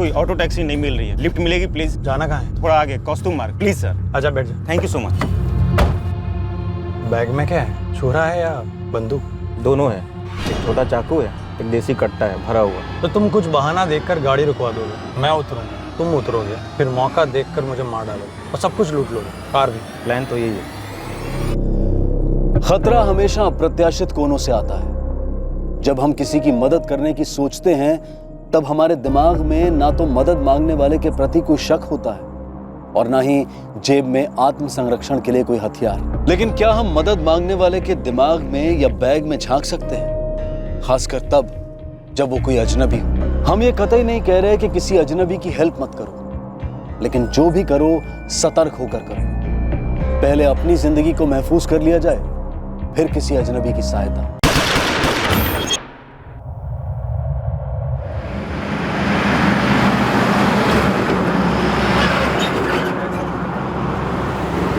कोई auto taxi नहीं मिल रही है, लिफ्ट मिलेगी प्लीज? जाना कहाँ है? थोड़ा आगे कॉस्ट्यूम मार्ग, प्लीज सर। आजा बैठ जा। Thank you so much. Bag में क्या है, छुरा है या बंदूक? दोनों है, एक छोटा चाकू है, एक देसी कट्टा है भरा हुआ। तो तुम कुछ बहाना देखकर गाड़ी रुकवा दोगे, मैं उतरूंगा, तुम उतरोगे, फिर मौका देखकर मुझे मार डालोगे और सब कुछ लूट लोगे, कार भी। प्लान तो यही है। खतरा हमेशा अप्रत्याशित कोनों से आता है। जब हम किसी की मदद करने की सोचते हैं तब हमारे दिमाग में ना तो मदद मांगने वाले के प्रति कोई शक होता है और ना ही जेब में आत्म संरक्षण के लिए कोई हथियार। लेकिन क्या हम मदद मांगने वाले के दिमाग में या बैग में झांक सकते हैं, खासकर तब जब वो कोई अजनबी हो? हम ये कतई नहीं कह रहे कि किसी अजनबी की हेल्प मत करो, लेकिन जो भी करो सतर्क होकर करो। पहले अपनी जिंदगी को महफूज कर लिया जाए, फिर किसी अजनबी की सहायता।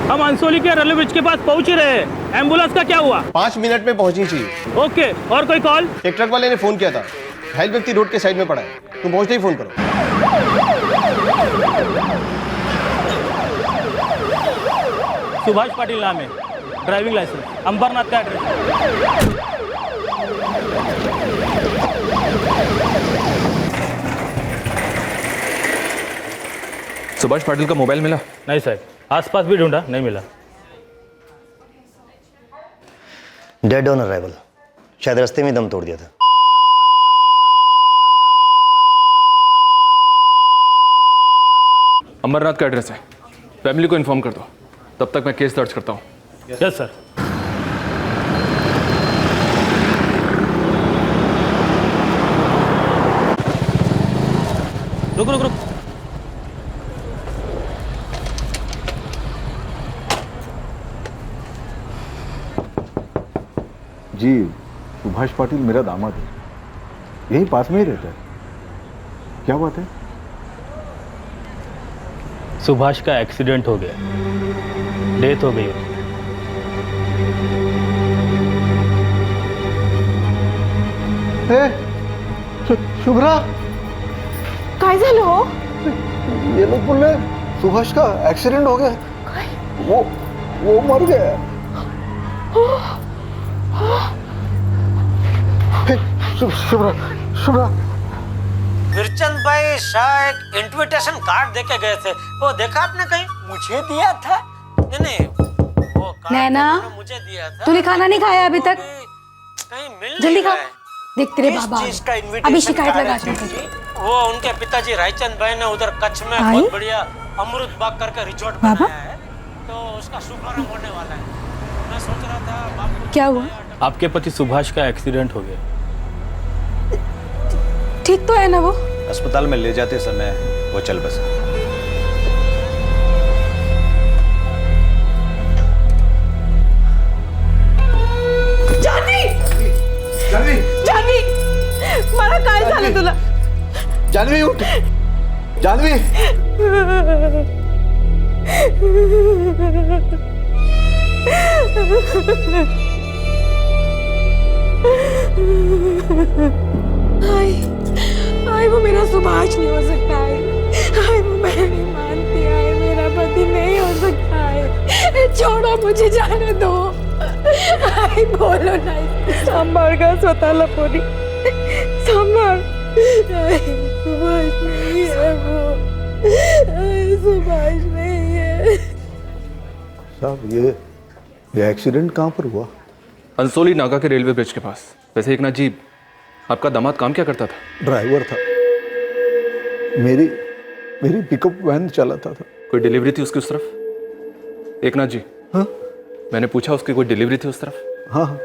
हम अंसोली के रेलवे ब्रिज के पास पहुंच ही रहे हैं। एम्बुलेंस का क्या हुआ? 5 मिनट में पहुंचनी चाहिए। ओके, और कोई कॉल? एक ट्रक वाले ने फोन किया था, घायल व्यक्ति रोड के साइड में पड़ा है, तुम पहुंचते ही फोन करो। सुभाष पाटिल नाम है, ड्राइविंग लाइसेंस, अंबरनाथ का एड्रेस। सुभाष पाटिल का मोबाइल मिला? नहीं साहब, आसपास भी ढूंढा, नहीं मिला। डेड ऑन अराइवल, शायद रास्ते में दम तोड़ दिया था। अंबरनाथ का एड्रेस है, फैमिली को इन्फॉर्म कर दो, तब तक मैं केस दर्ज करता हूँ। Yes sir. रुक रुक रुक। जी, सुभाष पाटिल मेरा दामाद है, यही पास में ही रहता है। क्या बात है? सुभाष का एक्सीडेंट हो गया, डेथ हो गई। शुभ्रा, काय झालं हो? ये लोग बोल रहे सुभाष का एक्सीडेंट हो गया, वो मर गया। शुभ्रा, वीरचंद भाई शाह एक इन्विटेशन कार्ड देके गए थे, वो देखा आपने कहीं? मुझे दिया था? नहीं, वो कार्ड नैना, मुझे दिया था। तूने खाना नहीं खाया अभी तक? कहीं मिल जल्दी खा। नहीं देख तेरे बाबा अभी शिकायत लगा चुके। वो उनके पिताजी रायचंद भाई ने उधर कच्छ में बहुत बढ़िया अमृत बाग करके रिजॉर्ट बनाया है, तो उसका शुभारंभ होने वाला है। मैं सोच रहा था बापू। क्या हुआ? आपके पति सुभाष का एक्सीडेंट हो गया। ठीक तो है ना वो? अस्पताल में ले जाते समय वो चल बसा। जान्हवी! मला काय झालं तुला? जान्हवी उठ, जान्हवी। आई वो मेरा सुभाष नहीं हो सकता है। आई वो मैं नहीं मानती है, मेरा पति नहीं हो सकता है। छोड़ो मुझे जाने दो। आई बोलो नहीं, सांभार का स्वतःला पोरी सांभार। सुभाष नहीं है वो, सुभाष नहीं है। साहब ये एक्सीडेंट कहाँ पर हुआ? अंसोली नागा के रेलवे ब्रिज के पास। वैसे एक ना जी, आपका दामाद काम क्या करता था? ड्राइवर था, मेरी पिकअप वैन चलाता था। कोई डिलीवरी थी उसकी उस तरफ? एक ना जी। हाँ, मैंने पूछा उसकी कोई डिलीवरी थी उस तरफ? हाँ,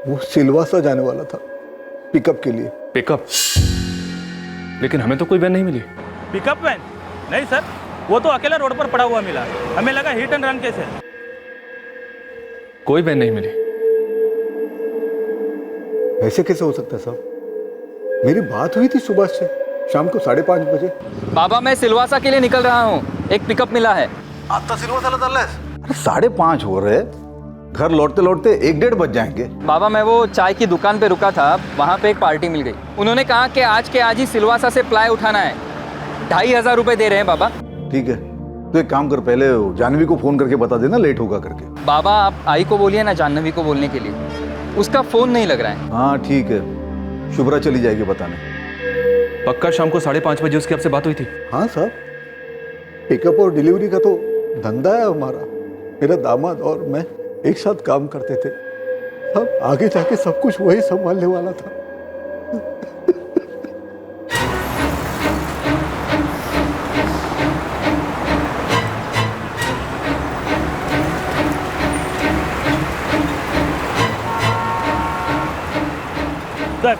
वो सिलवासा जाने वाला था पिकअप के लिए। पिकअप? लेकिन हमें तो कोई वैन नहीं मिली। Pickup van? नहीं सर, वो तो अकेला रोड पर पड़ा हुआ मिला, हमें लगा हिट एंड रन केस है। कोई वैन नहीं मिली। ऐसे कैसे हो सकता है साहब? मेरी बात हुई थी सुभाष से शाम को 5:30 बजे। बाबा मैं सिलवासा के लिए निकल रहा हूँ, एक पिकअप मिला है। आता सिलवासाला चाललास? अरे 5:30 हो रहे, घर लौटते लौटते 1-1:30 बज जाएंगे। बाबा मैं वो चाय की दुकान पे रुका था, वहाँ पे एक पार्टी मिल गई। उन्होंने कहा कि आज के आज ही सिलवासा से प्लाई उठाना है, 2,500 रुपए दे रहे हैं बाबा। ठीक है, तो एक काम कर, पहले जानवी को फोन करके बता देना लेट होगा करके। बाबा आप आई को बोलिए ना जाह्नवी को बोलने के लिए, उसका फोन नहीं लग रहा है। हाँ ठीक है, शुभ्रा चली जाएगी बताने। पक्का शाम को 5:30 बजे उसकी आपसे बात हुई थी? हाँ साहब, पिकअप और डिलीवरी का तो धंधा है हमारा। मेरा दामाद और मैं एक साथ काम करते थे। अब आगे जाके सब कुछ वही संभालने वाला था। सर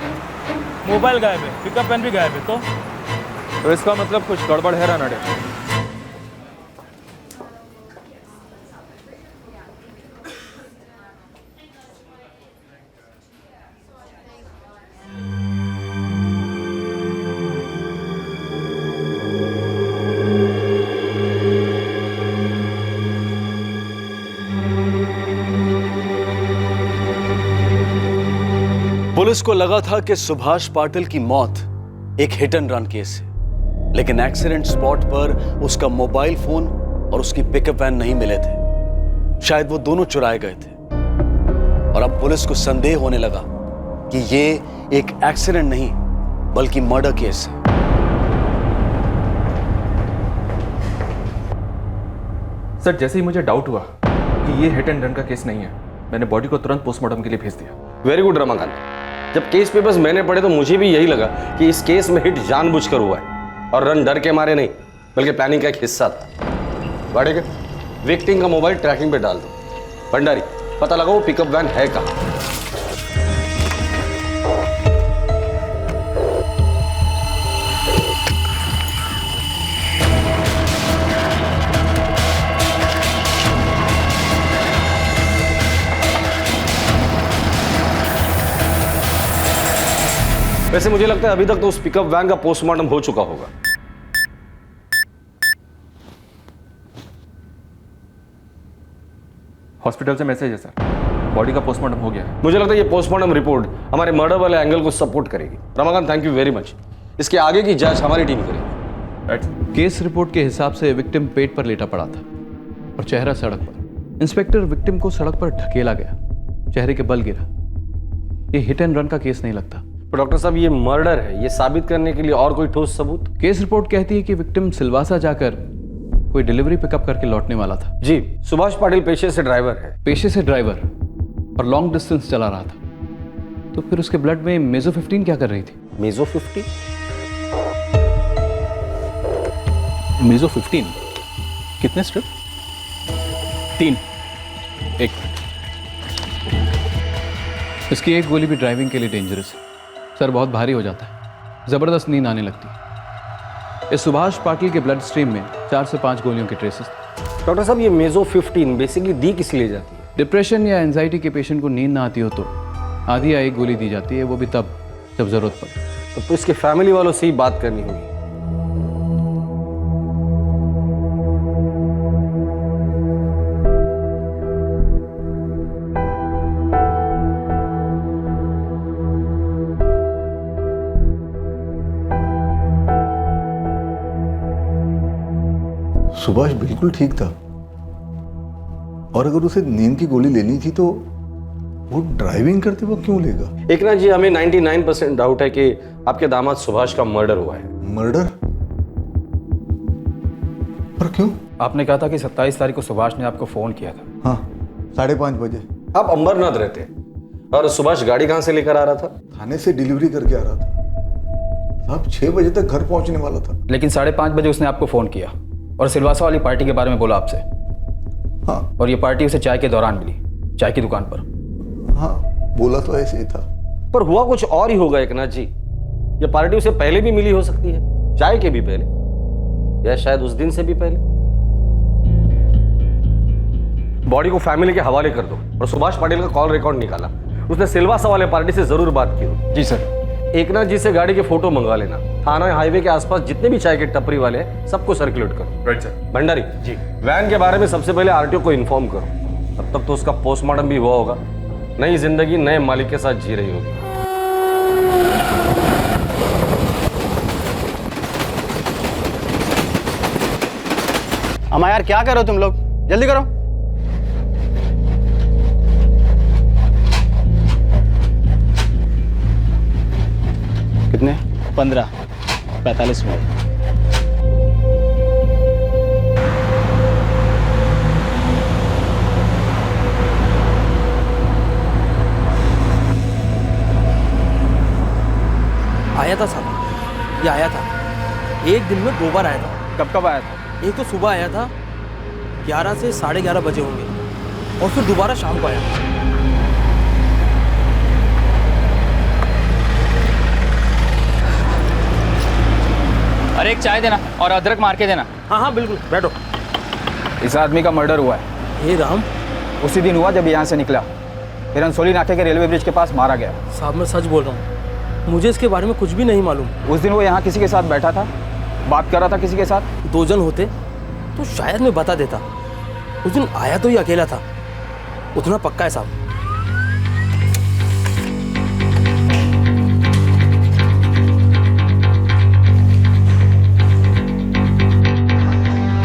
मोबाइल गायब है, पिकअप वैन भी गायब है। तो इसका मतलब कुछ गड़बड़ है रानडे। पुलिस को लगा था कि सुभाष पाटिल की मौत एक हिट एंड रन केस है, लेकिन एक्सीडेंट स्पॉट पर उसका मोबाइल फोन और उसकी पिकअप वैन नहीं मिले थे। शायद वो दोनों चुराए गए थे और अब पुलिस को संदेह होने लगा कि ये एक एक्सीडेंट नहीं बल्कि मर्डर केस है। सर जैसे ही मुझे डाउट हुआ कि ये हिट एंड रन का केस नहीं है, मैंने बॉडी को तुरंत पोस्टमार्टम के लिए भेज दिया। Very good Ramakant. जब केस पेपर्स मैंने पढ़े तो मुझे भी यही लगा कि इस केस में हिट जानबूझकर हुआ है और रन डर के मारे नहीं बल्कि प्लानिंग का एक हिस्सा था। बढ़ेगा विक्टिम का मोबाइल ट्रैकिंग पे डाल दो। भंडारी पता लगाओ पिकअप वैन है कहाँ। वैसे मुझे लगता है अभी तक तो उस पिकअप वैन का पोस्टमार्टम हो चुका होगा। हॉस्पिटल से मैसेज है सर, बॉडी का पोस्टमार्टम हो गया है। मुझे लगता है ये पोस्टमार्टम रिपोर्ट हमारे मर्डर वाले एंगल को सपोर्ट करेगी। Ramakant thank you very much. इसके आगे की जांच हमारी टीम करेगी। केस रिपोर्ट के हिसाब से विक्टिम पेट पर लेटा पड़ा था और चेहरा सड़क पर। इंस्पेक्टर विक्टिम को सड़क पर ढकेला गया, चेहरे के बल गिरा। ये हिट एंड रन का केस नहीं लगता। तो डॉक्टर साहब ये मर्डर है, ये साबित करने के लिए और कोई ठोस सबूत? केस रिपोर्ट कहती है कि विक्टिम सिलवासा जाकर कोई डिलीवरी पिकअप करके लौटने वाला था। जी, सुभाष पाटिल पेशे से ड्राइवर है। पेशे से ड्राइवर और लॉन्ग डिस्टेंस चला रहा था, तो फिर उसके ब्लड में मेजो 15 क्या कर रही थी? मेजो 15? मेजो 15 कितने स्ट्रिप? 3। एक इसकी एक गोली भी ड्राइविंग के लिए डेंजरस है। सर बहुत भारी हो जाता है, जबरदस्त नींद आने लगती है। इस सुभाष पाटिल के ब्लड स्ट्रीम में 4 से 5 गोलियों के ट्रेसेस। डॉक्टर साहब ये मेजो 15 बेसिकली दी किस लिए जाती है? डिप्रेशन या एंजाइटी के पेशेंट को नींद ना आती हो तो आधी या एक गोली दी जाती है, वो भी तब जब जरूरत पड़े। तो इसके फैमिली वालों से ही बात करनी होगी। सुभाष बिल्कुल ठीक था, और अगर उसे नींद की गोली लेनी थी तो वो ड्राइविंग करते वक्त क्यों लेगा? एकनाथ जी हमें 99% डाउट है कि आपके दामाद सुभाष का मर्डर हुआ है। मर्डर? पर क्यों? आपने कहा था कि 27 तारीख को सुभाष ने आपको फोन किया था। हाँ, 5:30 बजे। आप अंबरनाथ रहते हैं और सुभाष गाड़ी कहां से लेकर आ रहा था? थाने से डिलीवरी करके आ रहा था साहब। 6 बजे तक घर पहुंचने वाला था। लेकिन 5:30 बजे उसने आपको फोन किया और सिलवासा वाली पार्टी के बारे में बोला आपसे। हाँ। और ये पार्टी उसे चाय के दौरान मिली, चाय की दुकान पर। हाँ, बोला तो ऐसे ही था। पर हुआ कुछ और ही होगा एकनाथ जी। ये पार्टी उसे पहले भी मिली हो सकती है, चाय के भी पहले, या शायद उस दिन से भी पहले। बॉडी को फैमिली के हवाले कर दो और सुभाष पाटिल का कॉल रिकॉर्ड निकाला। उसने सिलवासा वाले पार्टी से जरूर बात की हो। जी सर। एकनाथ जी से गाड़ी के फोटो मंगवा लेना। थाना हाईवे के आसपास जितने भी चाय के टपरी वाले हैं सबको सर्कुलेट करो। Right sir. Bhandari ji, van के बारे में सबसे पहले आरटीओ को इन्फॉर्म करो। तब तक तो उसका पोस्टमार्टम भी हुआ होगा। नई जिंदगी नए मालिक के साथ जी रही होगी। अम्मा यार क्या कर रहे हो तुम लोग, जल्दी करो। कितने? 15-45 मिनट। आया था साहब, ये आया था। एक दिन में 2 बार आया था। कब कब आया था? एक तो सुबह आया था 11 से 11:30 बजे होंगे, और फिर दोबारा शाम को आया। अरे एक चाय देना और अदरक मार के देना। हाँ हाँ बिल्कुल, बैठो। इस आदमी का मर्डर हुआ है। हे राम, उसी दिन हुआ जब यहाँ से निकला, फिर अंसोली नाके के रेलवे ब्रिज के पास मारा गया। साहब मैं सच बोल रहा हूँ, मुझे इसके बारे में कुछ भी नहीं मालूम। उस दिन वो यहाँ किसी के साथ बैठा था, बात कर रहा था किसी के साथ। 2 जन होते तो शायद मैं बता देता। उस दिन आया तो ये अकेला था, उतना पक्का है साहब।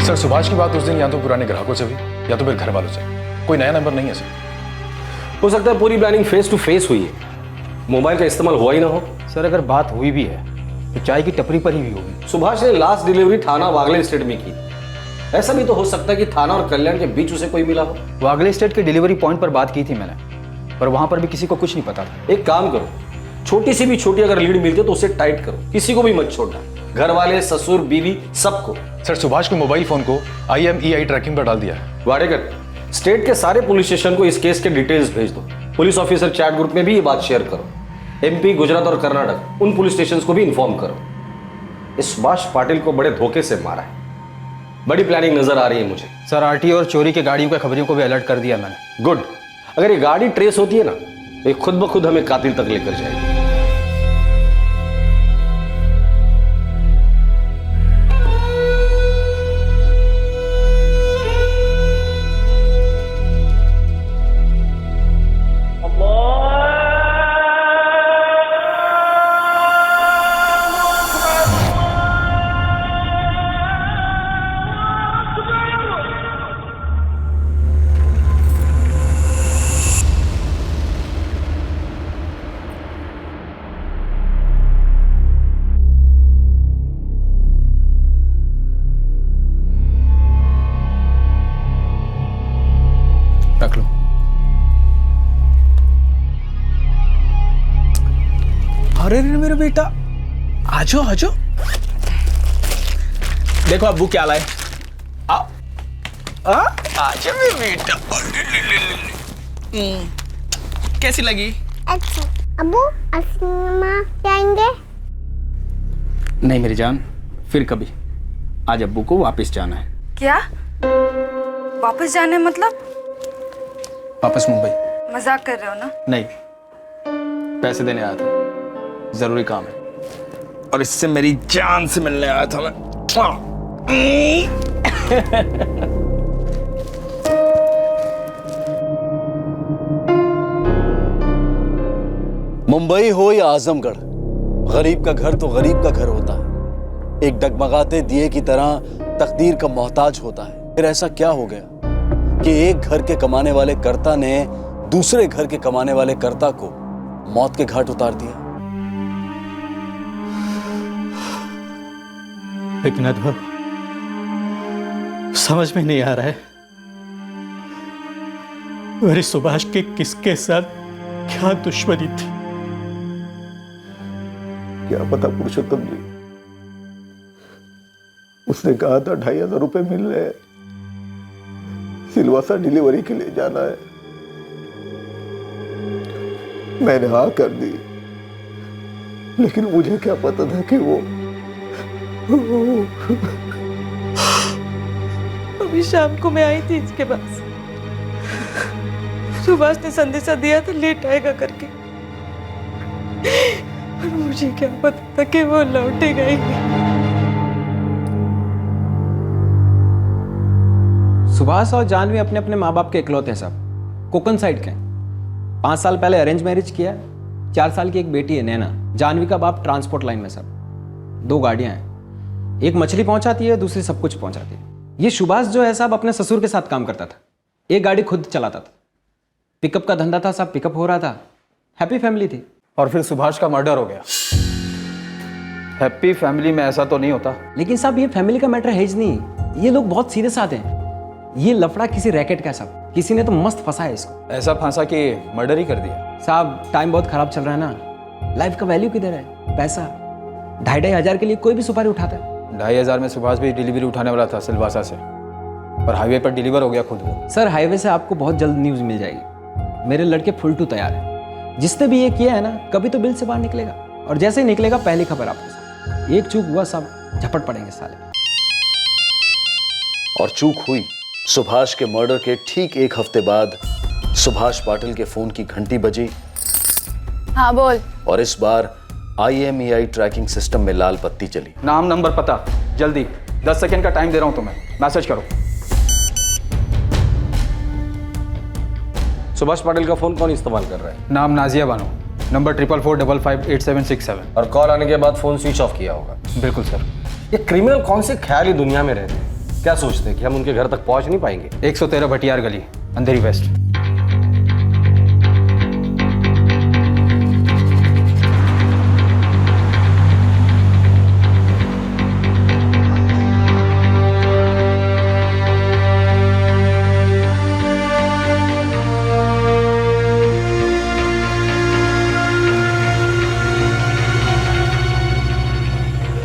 सर सुभाष की बात उस दिन या तो पुराने ग्राहकों से हुई या तो फिर घर वालों से। कोई नया नंबर नहीं है सर। हो सकता है पूरी प्लानिंग फेस टू फेस हुई है, मोबाइल का इस्तेमाल हुआ ही ना हो। सर अगर बात हुई भी है तो चाय की टपरी पर ही हुई होगी। सुभाष ने लास्ट डिलीवरी थाना वागले स्टेट में की। ऐसा भी तो हो सकता है कि थाना और कल्याण के बीच उसे कोई मिला हो। वागले स्टेट के डिलीवरी पॉइंट पर बात की थी मैंने, पर वहां पर भी किसी को कुछ नहीं पता था। एक काम करो, छोटी सी भी छोटी अगर लीड मिलती है तो उसे टाइट करो, किसी को भी मत छोड़ना, घर वाले, ससुर, बीवी, सबको। सर सुभाष के मोबाइल फोन को IMEI ट्रैकिंग पर डाल दिया है। वाडेकर, स्टेट के सारे पुलिस स्टेशन को इस केस के डिटेल्स भेज दो। पुलिस ऑफिसर चैट ग्रुप में भी ये बात शेयर करो। MP, गुजरात और कर्नाटक उन पुलिस स्टेशन को भी इन्फॉर्म करो। इस सुभाष पाटिल को बड़े धोखे से मारा है। बड़ी प्लानिंग नजर आ रही है मुझे। सर RT और चोरी की गाड़ियों के खबरियों को भी अलर्ट कर दिया मैंने। गुड। अगर ये गाड़ी ट्रेस होती है ना तो ये खुद ब खुद हमें कातिल तक लेकर जाएगी। रख लो। अरे रे मेरा बेटा, आजो आजो। देखो अब्बू क्या लाए। आजा मेरा बेटा। कैसी लगी? अच्छा अब्बू, सिनेमा जाएंगे? नहीं मेरी जान, फिर कभी। आज अब्बू को वापस जाना है। क्या वापस जाना है? मतलब वापस मुंबई। मजाक कर रहे हो ना? नहीं, पैसे देने आया था, जरूरी काम है। और इससे मेरी जान से मिलने आया था मैं। मुंबई हो या आजमगढ़, गरीब का घर तो गरीब का घर होता है। एक डगमगाते दिए की तरह तकदीर का मोहताज होता है। फिर ऐसा क्या हो गया कि एक घर के कमाने वाले कर्ता ने दूसरे घर के कमाने वाले कर्ता को मौत के घाट उतार दिया? लेकिन अनुभव समझ में नहीं आ रहा है, मेरे सुभाष के किसके साथ क्या दुश्मनी थी। क्या पता पुरुषोत्तम जी, उसने कहा था 2500 रुपए मिल रहे हैं, सिलवासा डिलीवरी के लिए जाना है। मैंने हाँ कर दी, लेकिन मुझे क्या पता था कि वो अभी शाम को मैं आई थी इसके पास, सुभाष ने संदेशा दिया था लेट आएगा करके, पर मुझे क्या पता था कि वो लौटेगा ही नहीं। सुभाष और जानवी अपने अपने माँ बाप के इकलौते हैं साहब, कोकन साइड के। 5 साल पहले अरेंज मैरिज किया, 4 साल की एक बेटी है नैना। जानवी का बाप ट्रांसपोर्ट लाइन में साहब, 2 गाड़ियां हैं, एक मछली पहुंचाती है, दूसरी सब कुछ पहुंचाती है। ये सुभाष जो है साहब अपने ससुर के साथ काम करता था, एक गाड़ी खुद चलाता था, पिकअप का धंधा था साहब, पिकअप हो रहा था, हैप्पी फैमिली थी। और फिर सुभाष का मर्डर हो गया। हैप्पी फैमिली में ऐसा तो नहीं होता। लेकिन साहब ये फैमिली का मैटर है ही नहीं, ये लोग बहुत सीरियस आते हैं। ये लफड़ा किसी रैकेट का साहब, किसी ने तो मस्त फंसा है इसको। ऐसा फंसा कि मर्डर ही कर दिया। साहब टाइम बहुत खराब चल रहा है ना, लाइफ का वैल्यू किधर है? पैसा 2,500 के लिए कोई भी सुपारी उठाता है। 2,500 में सुभाष भी डिलीवरी उठाने वाला था सिलवासा से, पर हाईवे पर डिलीवर हो गया खुद वो। सर हाईवे से आपको बहुत जल्द न्यूज़ मिल जाएगी। मेरे लड़के फुल टू तैयार है, जिसने भी ये किया है ना कभी तो बिल से बाहर निकलेगा, और जैसे ही निकलेगा पहली खबर आपको। एक चूक हुआ सब झपट पड़ेंगे साले। और चूक हुई। सुभाष के मर्डर के ठीक 1 हफ्ते बाद सुभाष पाटिल के फोन की घंटी बजी। हाँ बोल। और इस बार IMEI ट्रैकिंग सिस्टम में लाल बत्ती जली। नाम नंबर पता जल्दी, 10 सेकंड का टाइम दे रहा हूं तुम्हें, मैसेज करो। सुभाष पाटिल का फोन कौन इस्तेमाल कर रहा है? नाम नाजिया बानो, नंबर 4445588767। और कॉल आने के बाद फोन स्विच ऑफ किया होगा। बिल्कुल सर। ये क्रिमिनल कौन से ख्याली दुनिया में रहते हैं? क्या सोचते हैं कि हम उनके घर तक पहुंच नहीं पाएंगे? 113 भटियार गली, अंधेरी वेस्ट।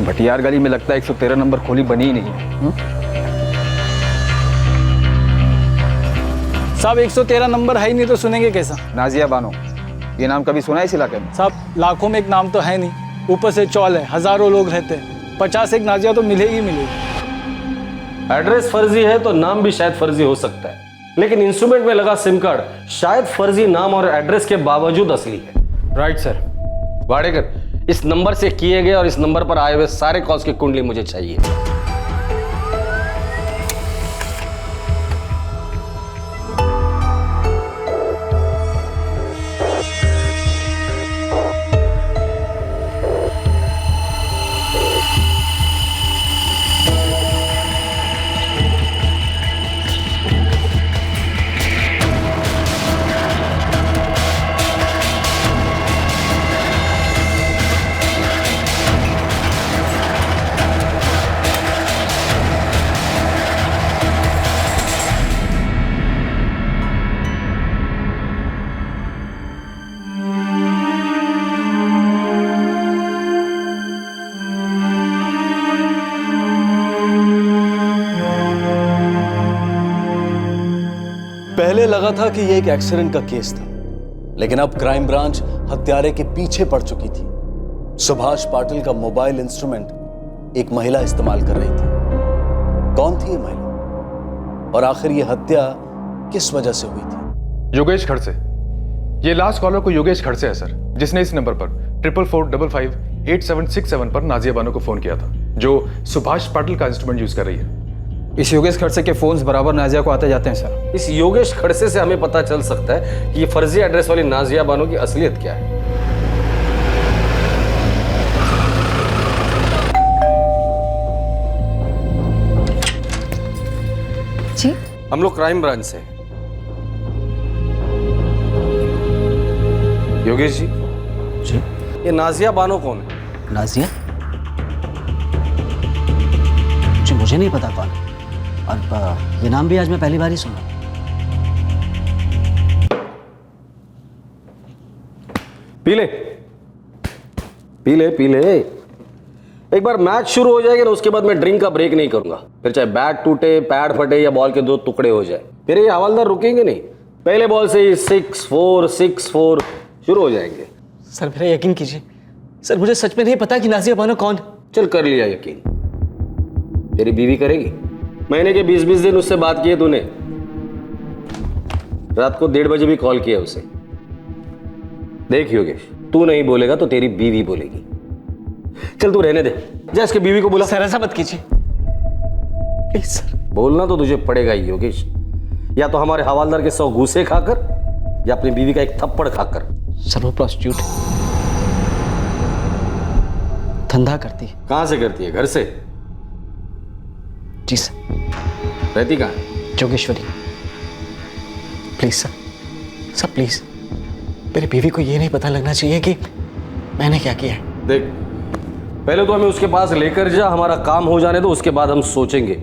भटियार गली में लगता है 113 नंबर खोली बनी ही नहीं है। साहब 113 नंबर है ही नहीं तो सुनेंगे कैसा? नाजिया बानो, ये नाम कभी सुना है इस इलाके में? साहब लाखों में एक नाम तो है नहीं, ऊपर से चौल है, हजारों लोग रहते हैं, 50 एक नाजिया तो मिलेगी मिलेगी। एड्रेस फर्जी है तो नाम भी शायद फर्जी हो सकता है, लेकिन इंस्ट्रूमेंट में लगा सिम कार्ड शायद फर्जी नाम और एड्रेस के बावजूद असली है। Right sir. वाडेकर, इस नंबर से किए गए और इस नंबर पर आए हुए सारे कॉल्स की कुंडली मुझे चाहिए। पहले लगा था कि यह एक एक्सीडेंट का केस था, लेकिन अब क्राइम ब्रांच हत्यारे के पीछे पड़ चुकी थी। सुभाष पाटिल का मोबाइल इंस्ट्रूमेंट एक महिला इस्तेमाल कर रही थी। कौन थी ये महिला और आखिर ये हत्या किस वजह से हुई थी? योगेश खड़से। ये लास्ट कॉलर को योगेश खड़से है सर, जिसने इस नंबर पर 4445588767 पर नाजिया बानो को फोन किया था, जो सुभाष पाटिल का इंस्ट्रूमेंट यूज कर रही है। इस योगेश खड़से के फोन्स बराबर नाजिया को आते जाते हैं सर। इस योगेश खड़से से हमें पता चल सकता है कि ये फर्जी एड्रेस वाली नाजिया बानो की असलियत क्या है। जी? हम लोग क्राइम ब्रांच से। योगेश जी। जी? ये नाजिया बानो कौन है? नाजिया? जी मुझे नहीं पता कौन है, और ये नाम भी आज मैं पहली बार ही सुना। पी ले पी ले पी ले। एक बार मैच शुरू हो जाएगा ना, उसके बाद मैं ड्रिंक का ब्रेक नहीं करूंगा। फिर चाहे बैट टूटे, पैड फटे या बॉल के 2 टुकड़े हो जाए, फिर ये हवालदार रुकेंगे नहीं। पहले बॉल से ही 6-4 6-4 शुरू हो जाएंगे। सर मेरा यकीन कीजिए, सर मुझे सच में नहीं पता कि नाजिया बानो कौन। चल कर लिया यकीन, तेरी बीवी करेगी। महीने के 20-20 दिन उससे बात की है तूने, रात को 1:30 बजे भी कॉल किया उसे। देख योगेश, तू नहीं बोलेगा तो तेरी बीवी बोलेगी। चल तू रहने दे, जा इसके बीवी को बुला। सर ऐसा मत कीजिए प्लीज सर। बोलना तो तुझे पड़ेगा ही योगेश, या तो हमारे हवालदार के 100 घूसे खाकर या अपनी बीवी का एक थप्पड़ खाकर। सर वो प्रोस्टिट्यूट धंधा करती है। कहां से करती है? घर से? जी सर। रहती कहाँ है? Jogeshwari, please sir, sir please, मेरी बीवी को ये नहीं पता लगना चाहिए कि मैंने क्या किया है। देख, पहले तो हमें उसके पास लेकर जा, हमारा काम हो जाने दो, उसके बाद हम सोचेंगे।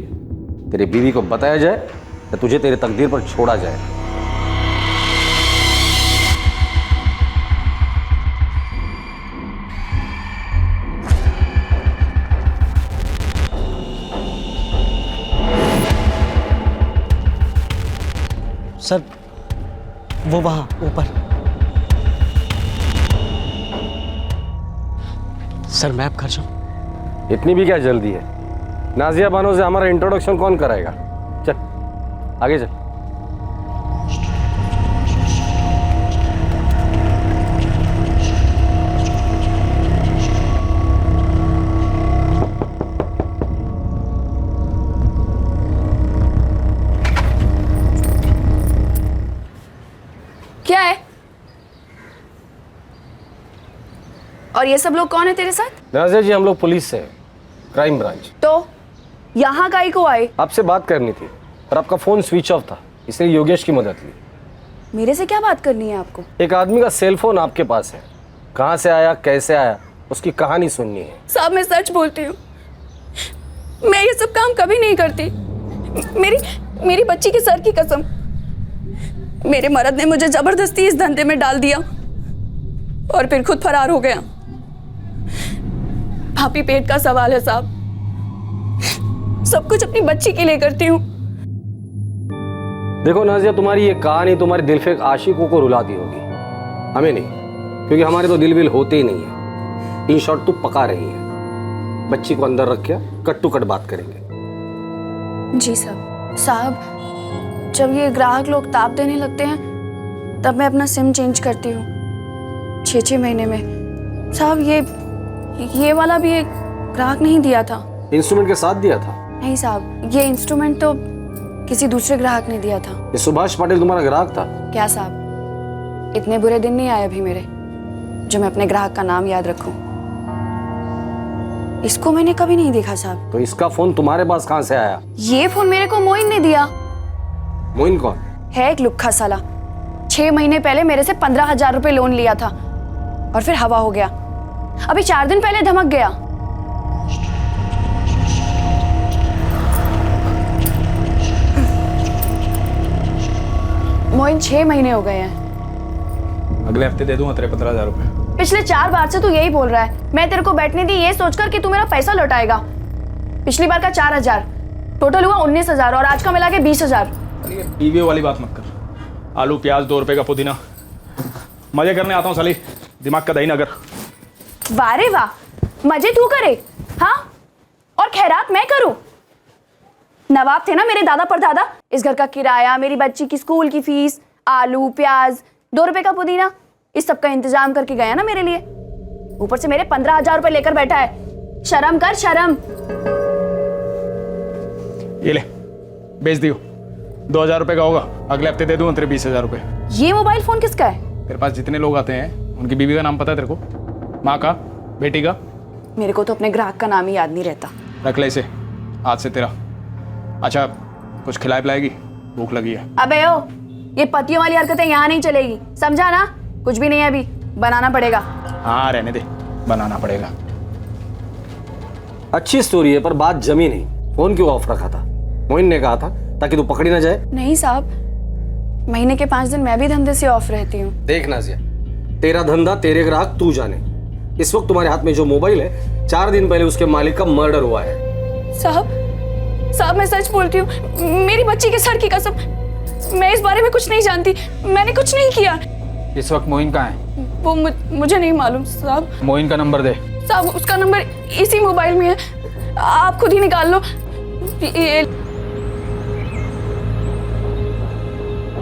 तेरी बीवी को बताया जाए या तुझे तेरे तकदीर पर छोड़ा जाए। सर वो वहां ऊपर। सर मैं अब घर जाऊं? इतनी भी क्या जल्दी है? नाजिया बानो से हमारा इंट्रोडक्शन कौन कराएगा? चल आगे चल। क्या है? और ये सब लोग कौन है तेरे साथ? नाजिया जी, हम लोग पुलिस से हैं, क्राइम ब्रांच। तो यहाँ काहे को आए? आपसे बात करनी थी पर आपका फोन स्विच ऑफ था, इसलिए योगेश की मदद ली। मेरे से क्या बात करनी है आपको? एक आदमी का सेल फोन आपके पास है, कहाँ से आया, कैसे आया, उसकी कहानी सुननी है। साहब मैं सच बोलती हूँ, मैं ये सब काम कभी नहीं करती। मेरी बच्ची के सर की कसम, मेरे मर्द ने मुझे जबरदस्ती इस धंधे में डाल दिया और फिर खुद फरार हो गया। भाभी पेट का सवाल है साहब, सब कुछ अपनी बच्ची के लिए करती हूँ। देखो नाजिया, तुम्हारी ये कहानी तुम्हारे दिलफेक आशिकों को रुलाती होगी, हमें नहीं, क्योंकि हमारे तो दिल विल होते ही नहीं है। इन शॉर्ट तू पका रही है, बच्ची को अंदर रख के कट टू कट बात करेंगे। जी साहब। साहब जब ये ग्राहक लोग ताप देने लगते हैं तब मैं अपना सिम चेंज करती हूँ 6-6 महीने में। साहब ये वाला भी एक ग्राहक नहीं दिया था। इंस्ट्रूमेंट के साथ दिया था? नहीं साहब, ये इंस्ट्रूमेंट तो किसी दूसरे ग्राहक ने दिया था। ये सुभाष पाटिल तुम्हारा ग्राहक था? क्या साहब, इतने बुरे दिन नहीं आए अभी मेरे जो मैं अपने ग्राहक का नाम याद रखूं। इसको मैंने कभी नहीं देखा साहब। तो इसका फोन तुम्हारे पास कहाँ से आया? ये फोन मेरे को मोइन ने दिया। मोइन कौन है? एक लुक्खा साला। 6 महीने पहले मेरे से 15,000 रुपए लोन लिया था और फिर हवा हो गया। अभी 4 दिन पहले धमक गया। मोइन 6 महीने हो गए हैं। अगले हफ्ते दे दूंगा तेरे 15,000 रुपए। पिछले 4 बार से तू यही बोल रहा है। मैं तेरे को बैठने दी ये सोचकर कि तू मेरा पैसा लौटाएगा। पिछली बार का 4,000, टोटल हुआ 19,000 और आज का मिला के 20,000। टीवी वाली बात मत कर। आलू प्याज 2 रुपए का पुदीना। मजे करने आता हूँ साली, दिमाग का दही नगर। वाह रे वाह, मजे तू करे हाँ, और खैरात मैं करूं। नवाब थे ना मेरे दादा परदादा। इस घर का किराया, मेरी बच्ची की स्कूल की फीस, आलू प्याज, 2 रुपए का पुदीना, इस सब का इंतजाम करके गया ना मेरे लिए। ऊपर से मेरे 15,000 रुपए लेकर बैठा है। शर्म कर शर्म। ये ले, बेच दियो। 2,000 रुपए का होगा, अगले हफ्ते दे दूंगा तेरे 20,000 रुपए। ये मोबाइल फोन किसका है? तेरे पास जितने लोग आते हैं उनकी बीवी का नाम पता है तेरे को? माँ का, बेटी का? मेरे को तो अपने ग्राहक का नाम ही याद नहीं रहता। रख ले इसे, आज से तेरा। अच्छा कुछ खिलाए पिलाएगी? भूख लगी है। अबे ओ, ये पतियों वाली हरकतें यहाँ नहीं चलेगी, समझा ना? कुछ भी नहीं है अभी, बनाना पड़ेगा। हाँ रहने दे, बनाना पड़ेगा। अच्छी स्टोरी है पर बात जमी नहीं। फोन क्यों ऑफ रखा था? मोइन ने कहा था ताकि तू पकड़ी ना जाए। नहीं साहब, महीने के 5 दिन मैं भी धंधे से ऑफ रहती हूँ। देख नाजिया, तेरा धंधा, तेरे ग्राहक, तू जाने। इस वक्त तुम्हारे हाथ में जो मोबाइल है, 4 दिन पहले उसके मालिक का मर्डर हुआ है। साहब मैं सच बोलती हूँ, मेरी बच्ची के सर की कसम, मैं इस बारे में कुछ नहीं जानती। मैंने कुछ नहीं किया। इस वक्त मोइन कहाँ है? वो मुझे नहीं मालूम साहब। मोइन का नंबर दे। साहब उसका नंबर इसी मोबाइल में है, आप खुद ही निकाल लो। ये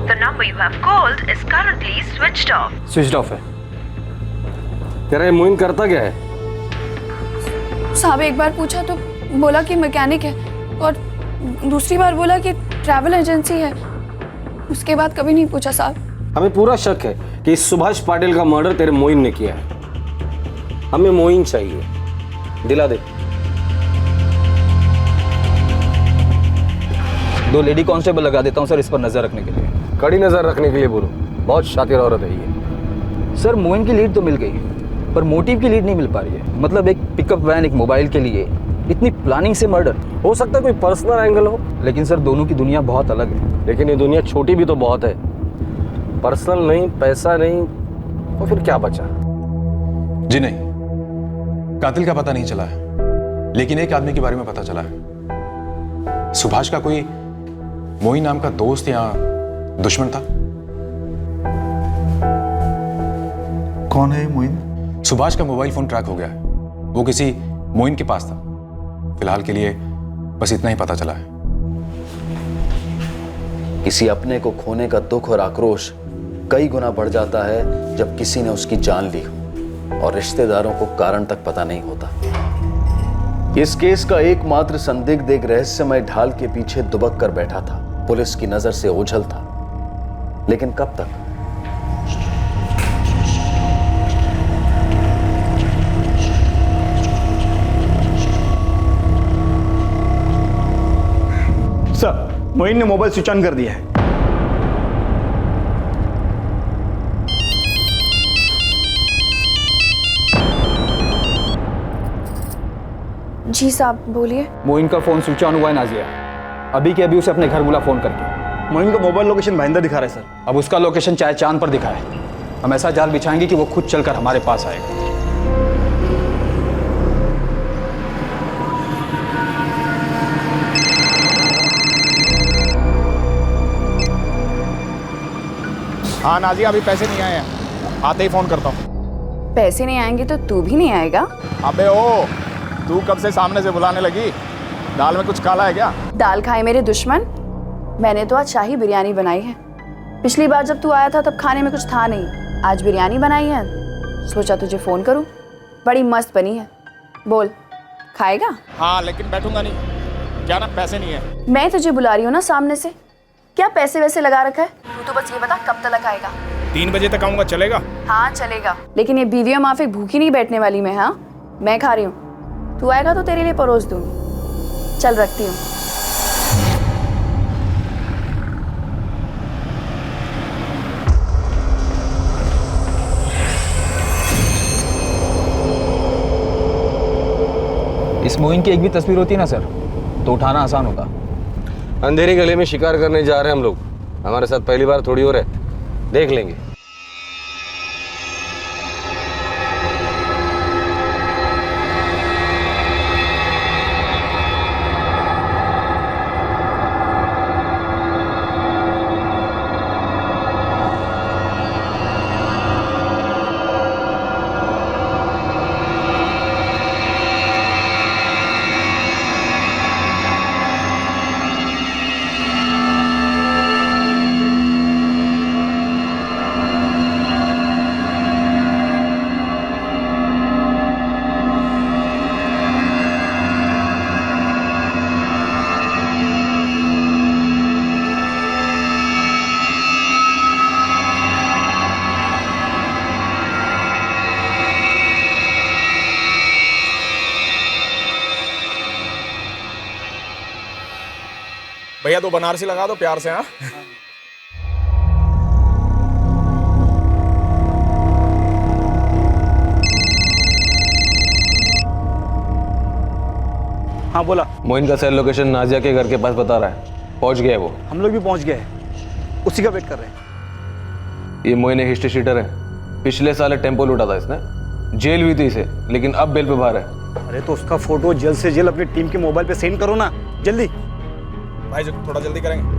The number you have called is currently switched off. Switch off है। कह रहे मोइन करता क्या है? साहब एक बार पूछा तो बोला कि मैकेनिक है और दूसरी बार बोला कि ट्रैवल एजेंसी है। उसके बाद कभी नहीं पूछा साहब। हमें पूरा शक है कि इस सुभाष पाटिल का मर्डर तेरे मोइन ने किया है। हमें मोइन चाहिए, दिला दे। 2 लेडी कांस्टेबल लगा देता हूँ सर इस पर नज़र रखने के लिए। कड़ी नज़र रखने के लिए बोलो, बहुत शातिर औरत है ये। सर मोइन की लीड तो मिल गई पर मोटिव की लीड नहीं मिल पा रही है। मतलब एक पिकअप वैन, एक मोबाइल के लिए इतनी प्लानिंग से मर्डर। हो सकता है कोई पर्सनल एंगल हो, लेकिन सर दोनों की दुनिया बहुत अलग है। लेकिन ये दुनिया छोटी भी तो बहुत है। पर्सनल नहीं, पैसा नहीं, तो फिर क्या बचा? जी नहीं, कातिल का पता नहीं चला है, लेकिन एक आदमी के बारे में पता चला है। सुभाष का कोई मोइन नाम का दोस्त या दुश्मन था। कौन है मोइन? सुभाष का मोबाइल फोन ट्रैक हो गया है, वो किसी मोइन के पास था। फिलहाल के लिए बस इतना ही पता चला है। किसी अपने को खोने का दुख और आक्रोश कई गुना बढ़ जाता है जब किसी ने उसकी जान ली हो और रिश्तेदारों को कारण तक पता नहीं होता। इस केस का एकमात्र संदिग्ध एक रहस्यमय ढाल के पीछे दुबक कर बैठा था, पुलिस की नजर से ओझल था, लेकिन कब तक? सर, मोइन ने मोबाइल स्विच ऑन कर दिया है। जी साहब बोलिए। मोइन का फोन स्विच ऑन हुआ है नाजिया, अभी के अभी उसे अपने घर बुला फोन करके। मोइन का मोबाइल लोकेशन भाईंदर दिखा रहा है सर। अब उसका लोकेशन चाहे चांद पर दिखाए, हम ऐसा जाल बिछाएंगे कि वो खुद चलकर हमारे पास आएगा। हाँ नाजिया, अभी पैसे नहीं आए हैं, आते ही फोन करता हूँ। पैसे नहीं आएंगे तो तू भी नहीं आएगा? अबे ओ, तू कब से सामने से बुलाने लगी? दाल में कुछ काला है क्या? दाल खाए मेरे दुश्मन, मैंने तो आज शाही बिरयानी बनाई है। पिछली बार जब तू आया था तब खाने में कुछ था नहीं, आज बिरयानी बनाई है, सोचा तुझे फोन करूं। बड़ी मस्त बनी है, बोल खाएगा? हाँ लेकिन बैठूंगा नहीं, क्या ना पैसे नहीं है। मैं तुझे बुला रही हूँ ना सामने से, क्या पैसे वैसे लगा रखा है? तू तो बस ये बता कब तक आएगा? 3 बजे तक आऊंगा, चलेगा? हाँ चलेगा, लेकिन ये बीवियों माफिक भूखी नहीं बैठने वाली मैं। हाँ मैं खा रही हूँ, तू आएगा तो तेरे लिए परोस दूंगी। चल रखती हूँ। इस मोइन की एक भी तस्वीर होती ना सर तो उठाना आसान होता। अंधेरी गले में शिकार करने जा रहे हैं हम लोग, हमारे साथ पहली बार थोड़ी हो रहा है, देख लेंगे। भैया 2 बनारसी लगा दो प्यार से। हाँ हाँ बोला। मोइन का सेल लोकेशन नाजिया के घर के पास बता रहा है, पहुंच गया है वो। हम लोग भी पहुंच गए हैं, उसी का वेट कर रहे हैं। ये मोइन एक हिस्ट्री शीटर है, पिछले साल टेम्पो लूटा था इसने, जेल हुई थी इसे, लेकिन अब बेल पे बाहर है। अरे तो उसका फोटो जल्द से जल्द अपनी टीम के मोबाइल पे सेंड करो ना, जल्दी। भाई जो थोड़ा जल्दी करेंगे।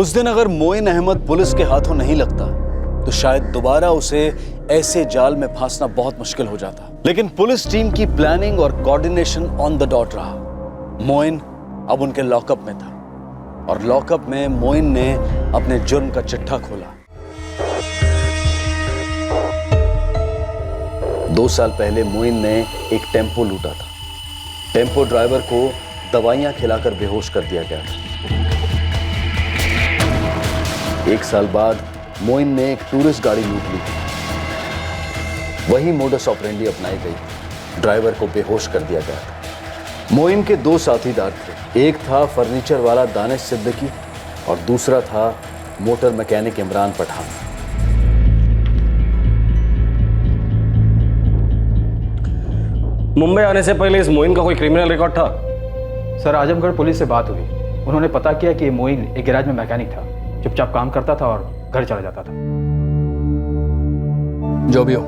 उस दिन अगर मोइन अहमद पुलिस के हाथों नहीं लगता तो शायद दोबारा उसे ऐसे जाल में फांसना बहुत मुश्किल हो जाता। लेकिन पुलिस टीम की प्लानिंग और कोऑर्डिनेशन ऑन द डॉट रहा। मोइन अब उनके लॉकअप में था और लॉकअप में मोइन ने अपने जुर्म का चिट्ठा खोला। 2 साल पहले मोइन ने एक टेम्पो लूटा था। टेम्पो ड्राइवर को दवाइयां खिलाकर बेहोश कर दिया गया था। 1 साल बाद मोइन ने एक टूरिस्ट गाड़ी लूट ली थी। वही मोडस ऑपरेंडी अपनाई गई। ड्राइवर को बेहोश कर दिया गया था। मोइन के 2 साथीदार थे। एक था फर्नीचर वाला दानिश सिद्दीकी और दूसरा था मोटर मैकेनिक इमरान पठान। मुंबई आने से पहले इस मोइन का कोई क्रिमिनल रिकॉर्ड था? सर, आजमगढ़ पुलिस से बात हुई। उन्होंने पता किया कि मोइन एक गैराज में मैकेनिक था, चुपचाप काम करता था और घर चला जाता था। जो भी हो,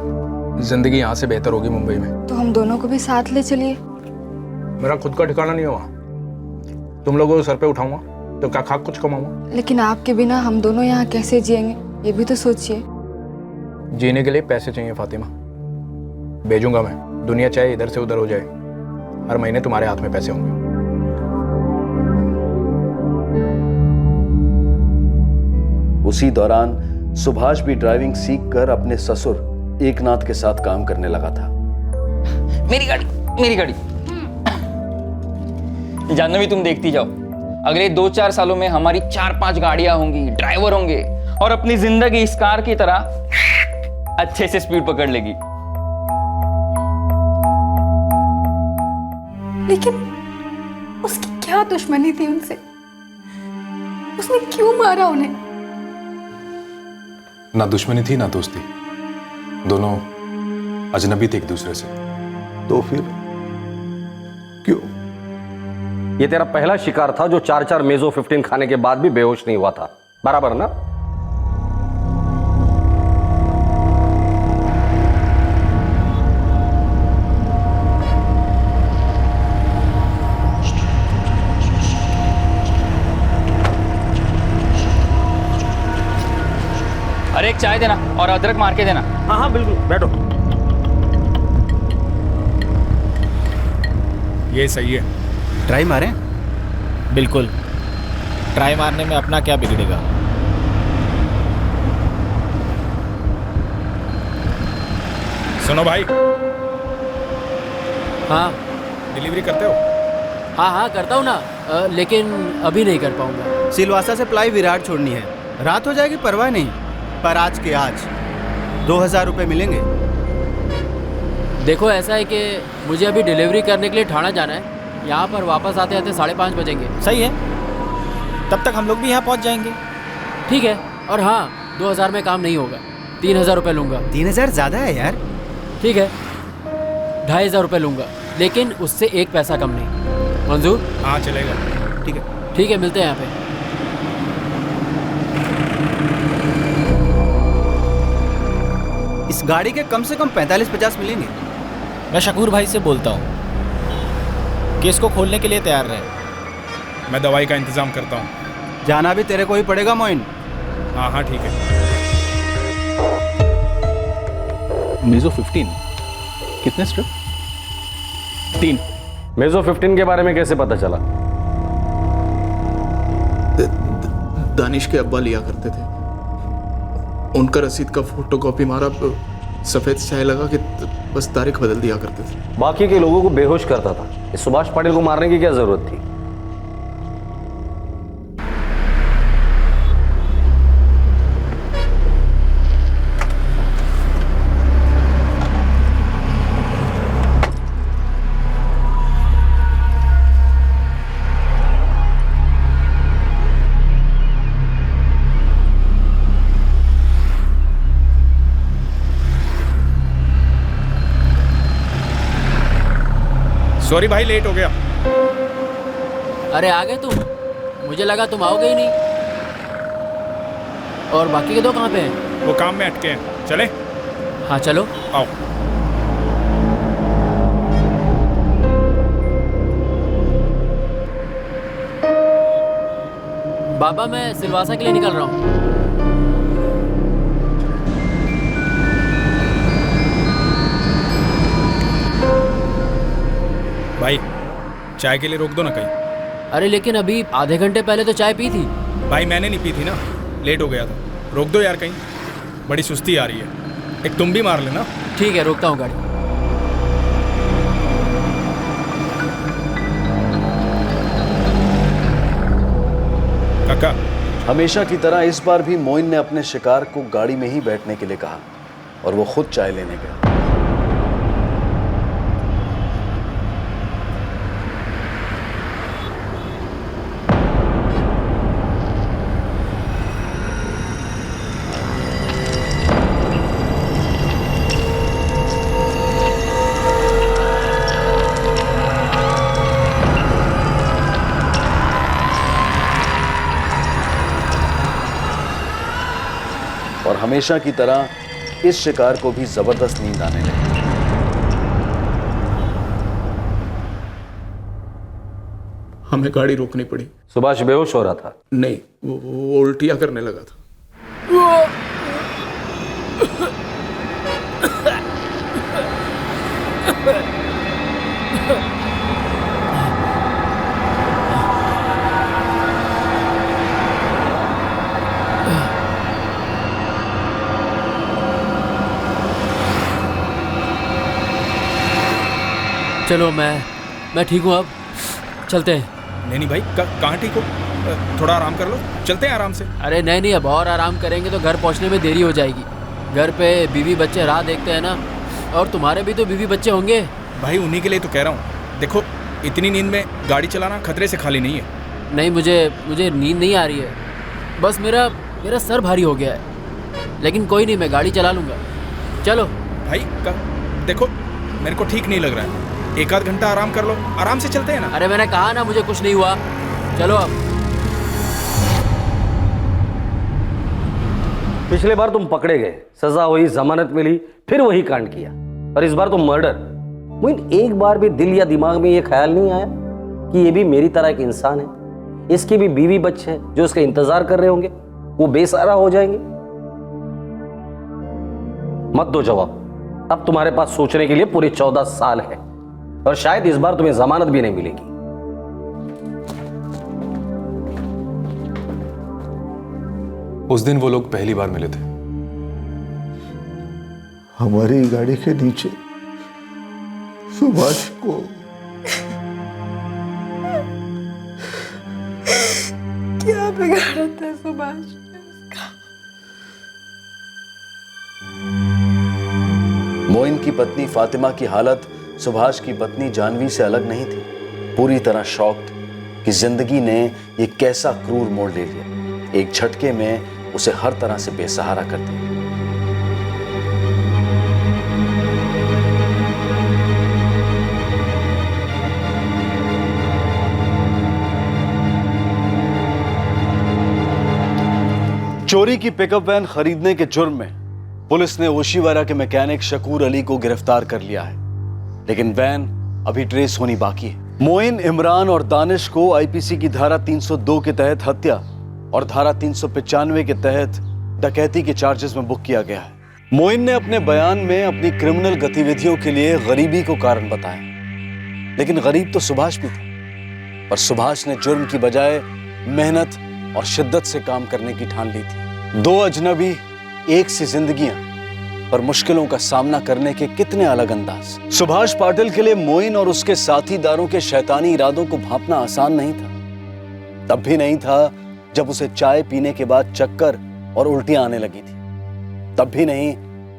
जिंदगी यहाँ से बेहतर होगी मुंबई में। तो हम दोनों को भी साथ ले चलिए। मेरा खुद का ठिकाना नहीं होगा। तुम लोगों को सर पे उठाऊंगा तो क्या खाक कुछ कमाऊंगा? लेकिन आपके बिना हम दोनों यहाँ कैसे जिएंगे, ये भी तो सोचिए। जीने के लिए पैसे चाहिए फातिमा। भेजूंगा मैं। दुनिया चाहे इधर से उधर हो जाए, हर महीने तुम्हारे हाथ में पैसे होंगे। उसी दौरान सुभाष भी ड्राइविंग सीखकर अपने ससुर एकनाथ के साथ काम करने लगा था। मेरी गाड़ी, मेरी गाड़ी। जाह्नवी, तुम देखती जाओ, अगले 2-4 सालों में हमारी 4-5 गाड़ियां होंगी, ड्राइवर होंगे और अपनी जिंदगी इस कार की तरह अच्छे से स्पीड पकड़ लेगी। लेकिन उसकी क्या दुश्मनी थी उनसे? उसने क्यों मारा उन्हें? ना दुश्मनी थी ना दोस्ती, दोनों अजनबी थे एक दूसरे से। तो फिर क्यों? ये तेरा पहला शिकार था जो 4-4 मेजो 15 खाने के बाद भी बेहोश नहीं हुआ था, बराबर ना? अरे एक चाय देना और अदरक मार के देना। हाँ हाँ बिल्कुल, बैठो। ये सही है। ट्राई मारें? बिल्कुल, ट्राई मारने में अपना क्या बिगड़ेगा। सुनो भाई। हाँ डिलीवरी करते हो? हाँ हाँ करता हूँ ना, लेकिन अभी नहीं कर पाऊंगा। सिलवासा से प्लाई विराट छोड़नी है। रात हो जाएगी परवाह नहीं, पर आज के आज 2000 रुपये मिलेंगे। देखो ऐसा है कि मुझे अभी डिलीवरी करने के लिए ठाणा जाना है। यहाँ पर वापस आते आते 5:30 बजेंगे। सही है, तब तक हम लोग भी यहाँ पहुँच जाएंगे। ठीक है। और हाँ, 2000 में काम नहीं होगा, 3000 रुपये लूँगा। 3000 ज़्यादा है यार। ठीक है, 2500 रुपये लूँगा, लेकिन उससे 1 पैसा कम नहीं। मंजूर? हाँ चलेगा। ठीक है, ठीक है, मिलते हैं यहाँ पे। इस गाड़ी के कम से कम 45-50 मिलेंगे। मैं शकूर भाई से बोलता हूँ कि इसको खोलने के लिए तैयार रहे। मैं दवाई का इंतजाम करता हूँ। जाना भी तेरे को ही पड़ेगा मोइन। हाँ हाँ ठीक है। मेजो 15 कितने स्ट्रिप? 3। मेजो 15 के बारे में कैसे पता चला? दानिश के अब्बा लिया करते थे। उनका रसीद का फोटोकॉपी मारा, सफेद स्याही लगा कि बस तारीख बदल दिया करते थे। बाकी के लोगों को बेहोश करता था। इस सुभाष पाटिल को मारने की क्या जरूरत थी? सॉरी भाई, लेट हो गया। अरे आ गए तुम? मुझे लगा तुम आओगे ही नहीं। और बाकी के 2 कहाँ पे हैं? वो काम में अटके हैं। चले? हाँ चलो। आओ। बाबा मैं सिलवासा के लिए निकल रहा हूँ। भाई चाय के लिए रोक दो ना कहीं। अरे लेकिन अभी आधे घंटे पहले तो चाय पी थी। भाई मैंने नहीं पी थी ना, लेट हो गया था। रोक दो यार कहीं, बड़ी सुस्ती आ रही है। एक तुम भी मार लेना। ठीक है, रोकता हूँ गाड़ी। काका, हमेशा की तरह इस बार भी मोइन ने अपने शिकार को गाड़ी में ही बैठने के लिए कहा और वो खुद चाय लेने गया। और हमेशा की तरह इस शिकार को भी जबरदस्त नींद आने लगी। हमें गाड़ी रोकनी पड़ी। सुभाष बेहोश हो रहा था? नहीं, वो उल्टियां करने लगा था। चलो मैं ठीक हूँ, अब चलते हैं। नहीं भाई, कहाँ ठीक हो? थोड़ा आराम कर लो, चलते हैं आराम से। अरे नहीं, अब और आराम करेंगे तो घर पहुँचने में देरी हो जाएगी। घर पे बीवी बच्चे राह देखते हैं ना, और तुम्हारे भी तो बीवी बच्चे होंगे। भाई उन्हीं के लिए तो कह रहा हूँ। देखो इतनी नींद में गाड़ी चलाना खतरे से खाली नहीं है। नहीं, मुझे नींद नहीं आ रही है, बस मेरा सर भारी हो गया है। लेकिन कोई नहीं, मैं गाड़ी चला लूँगा। चलो भाई देखो मेरे को ठीक नहीं लग रहा है, एक आध घंटा आराम कर लो, आराम से चलते हैं ना। अरे मैंने कहा ना मुझे कुछ नहीं हुआ, चलो अब। पिछले बार तुम पकड़े गए, सजा हुई, जमानत मिली, फिर वही कांड किया, और इस बार तुम मर्डर। मोइन, एक बार भी दिल या दिमाग में ये ख्याल नहीं आया कि ये भी मेरी तरह एक इंसान है, इसकी भी बीवी बच्चे हैं जो उसका इंतजार कर रहे होंगे, वो बेसहारा हो जाएंगे? मत दो जवाब, अब तुम्हारे पास सोचने के लिए पूरे 14 साल है, और शायद इस बार तुम्हें जमानत भी नहीं मिलेगी। उस दिन वो लोग पहली बार मिले थे। हमारी गाड़ी के नीचे सुभाष को क्या बिगाड़ा था सुभाष ने उसका? मोइन की पत्नी फातिमा की हालत सुभाष की पत्नी जानवी से अलग नहीं थी। पूरी तरह शॉक्ड कि जिंदगी ने ये कैसा क्रूर मोड़ ले लिया, एक झटके में उसे हर तरह से बेसहारा कर दिया। चोरी की पिकअप वैन खरीदने के जुर्म में पुलिस ने ओशीवारा के मैकेनिक शकूर अली को गिरफ्तार कर लिया है, लेकिन वैन अभी ट्रेस होनी बाकी है। मोइन, इमरान और दानिश को आईपीसी की धारा 302 के तहत हत्या और धारा 395 के तहत डकैती के चार्जेस में बुक किया गया है। मोइन ने अपने बयान में अपनी क्रिमिनल गतिविधियों के लिए गरीबी को कारण बताया, लेकिन गरीब तो सुभाष भी था, और सुभाष ने जुर्म की बजाय मेहनत और शिद्दत से काम करने की ठान ली थी। दो अजनबी, एक सी जिंदगियां, पर मुश्किलों का सामना करने के कितने अलग अंदाज। सुभाष पाटिल के लिए मोइन और उसके साथीदारों के शैतानी इरादों को भांपना आसान नहीं था। तब भी नहीं था जब उसे चाय पीने के बाद चक्कर और उल्टियां आने लगी थी। तब भी नहीं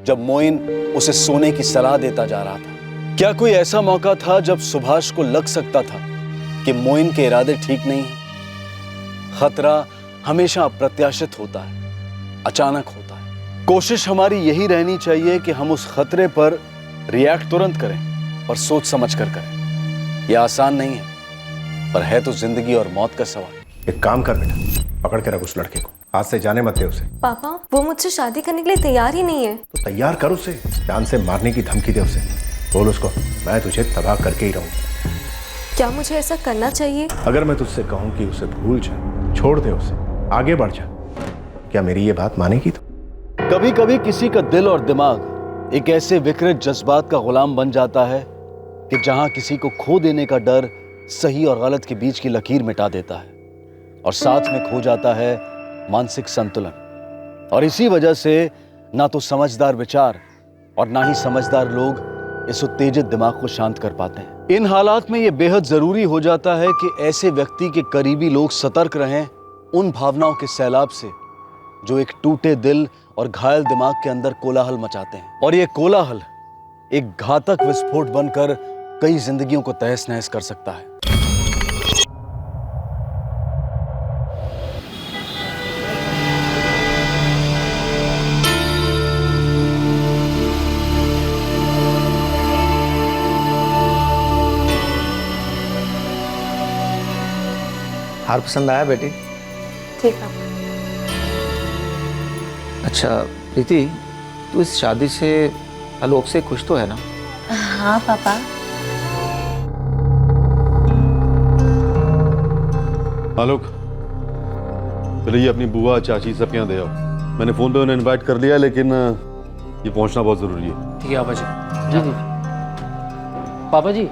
जब मोइन उसे सोने की सलाह देता जा रहा था। क्या कोई ऐसा मौका था जब सुभाष को लग सकता था कि मोइन के इरादे ठीक नहीं हैं? खतरा हमेशा अप्रत्याशित होता है, अचानक होता है। कोशिश हमारी यही रहनी चाहिए कि हम उस खतरे पर रिएक्ट तुरंत करें और सोच समझ कर करें। यह आसान नहीं है, पर है तो जिंदगी और मौत का सवाल। एक काम कर बेटा, पकड़ के रख उस लड़के को, हाथ से जाने मत दे उसे। पापा, वो मुझसे शादी करने के लिए तैयार ही नहीं है। तो तैयार कर उसे, जान से मारने की धमकी दे उसे। बोल उसको, मैं तुझे तबाह करके ही रहूं। क्या मुझे ऐसा करना चाहिए? अगर मैं तुझसे कहूं कि उसे भूल जा, छोड़ दे उसे, आगे बढ़ जा। क्या मेरी ये बात मानेगी तू? कभी कभी किसी का दिल और दिमाग एक ऐसे विकृत जज्बात का गुलाम बन जाता है कि जहां किसी को खो देने का डर सही और गलत के बीच की लकीर मिटा देता है और साथ में खो जाता है मानसिक संतुलन। और इसी वजह से ना तो समझदार विचार और ना ही समझदार लोग इस उत्तेजित दिमाग को शांत कर पाते हैं। इन हालात में यह बेहद जरूरी हो जाता है कि ऐसे व्यक्ति के करीबी लोग सतर्क रहें उन भावनाओं के सैलाब से जो एक टूटे दिल और घायल दिमाग के अंदर कोलाहल मचाते हैं। और यह कोलाहल एक घातक विस्फोट बनकर कई जिंदगियों को तहस नहस कर सकता है। हार पसंद आया बेटी? ठीक है। अच्छा प्रीति, तू इस शादी से आलोक से खुश तो है ना? हाँ पापा। आलोक, चलिए ये अपनी बुआ चाची सब यहाँ दे आओ। मैंने फोन पे उन्हें इनवाइट कर लिया, लेकिन ये पहुंचना बहुत जरूरी है। ठीक है पापा जी। जी जी पापा जी,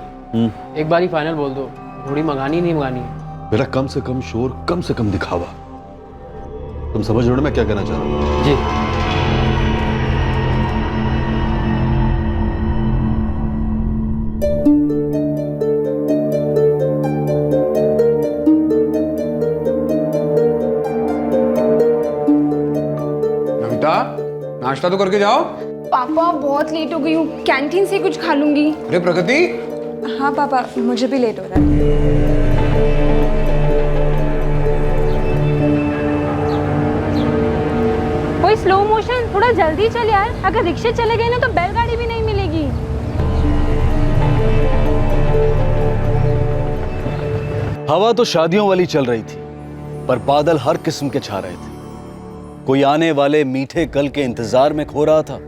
एक बार ही फाइनल बोल दो, थोड़ी मंगानी नहीं मंगानी है। बेटा कम से कम शोर, कम से कम दिखावा। तुम समझ रहे हो ना मैं क्या कहना चाह रहा हूँ? जी। नमिता, नाश्ता तो करके जाओ। पापा बहुत लेट हो गई हूँ, कैंटीन से कुछ खा लूंगी। अरे प्रगति। हाँ पापा, मुझे भी लेट हो रहा है। कोई स्लो मोशन, थोड़ा जल्दी चल यार। अगर रिक्शे चले गए ना तो बैलगाड़ी भी नहीं मिलेगी। हवा तो शादियों वाली चल रही थी, पर बादल हर किस्म के छा रहे थे। कोई आने वाले मीठे कल के इंतजार में खो रहा था,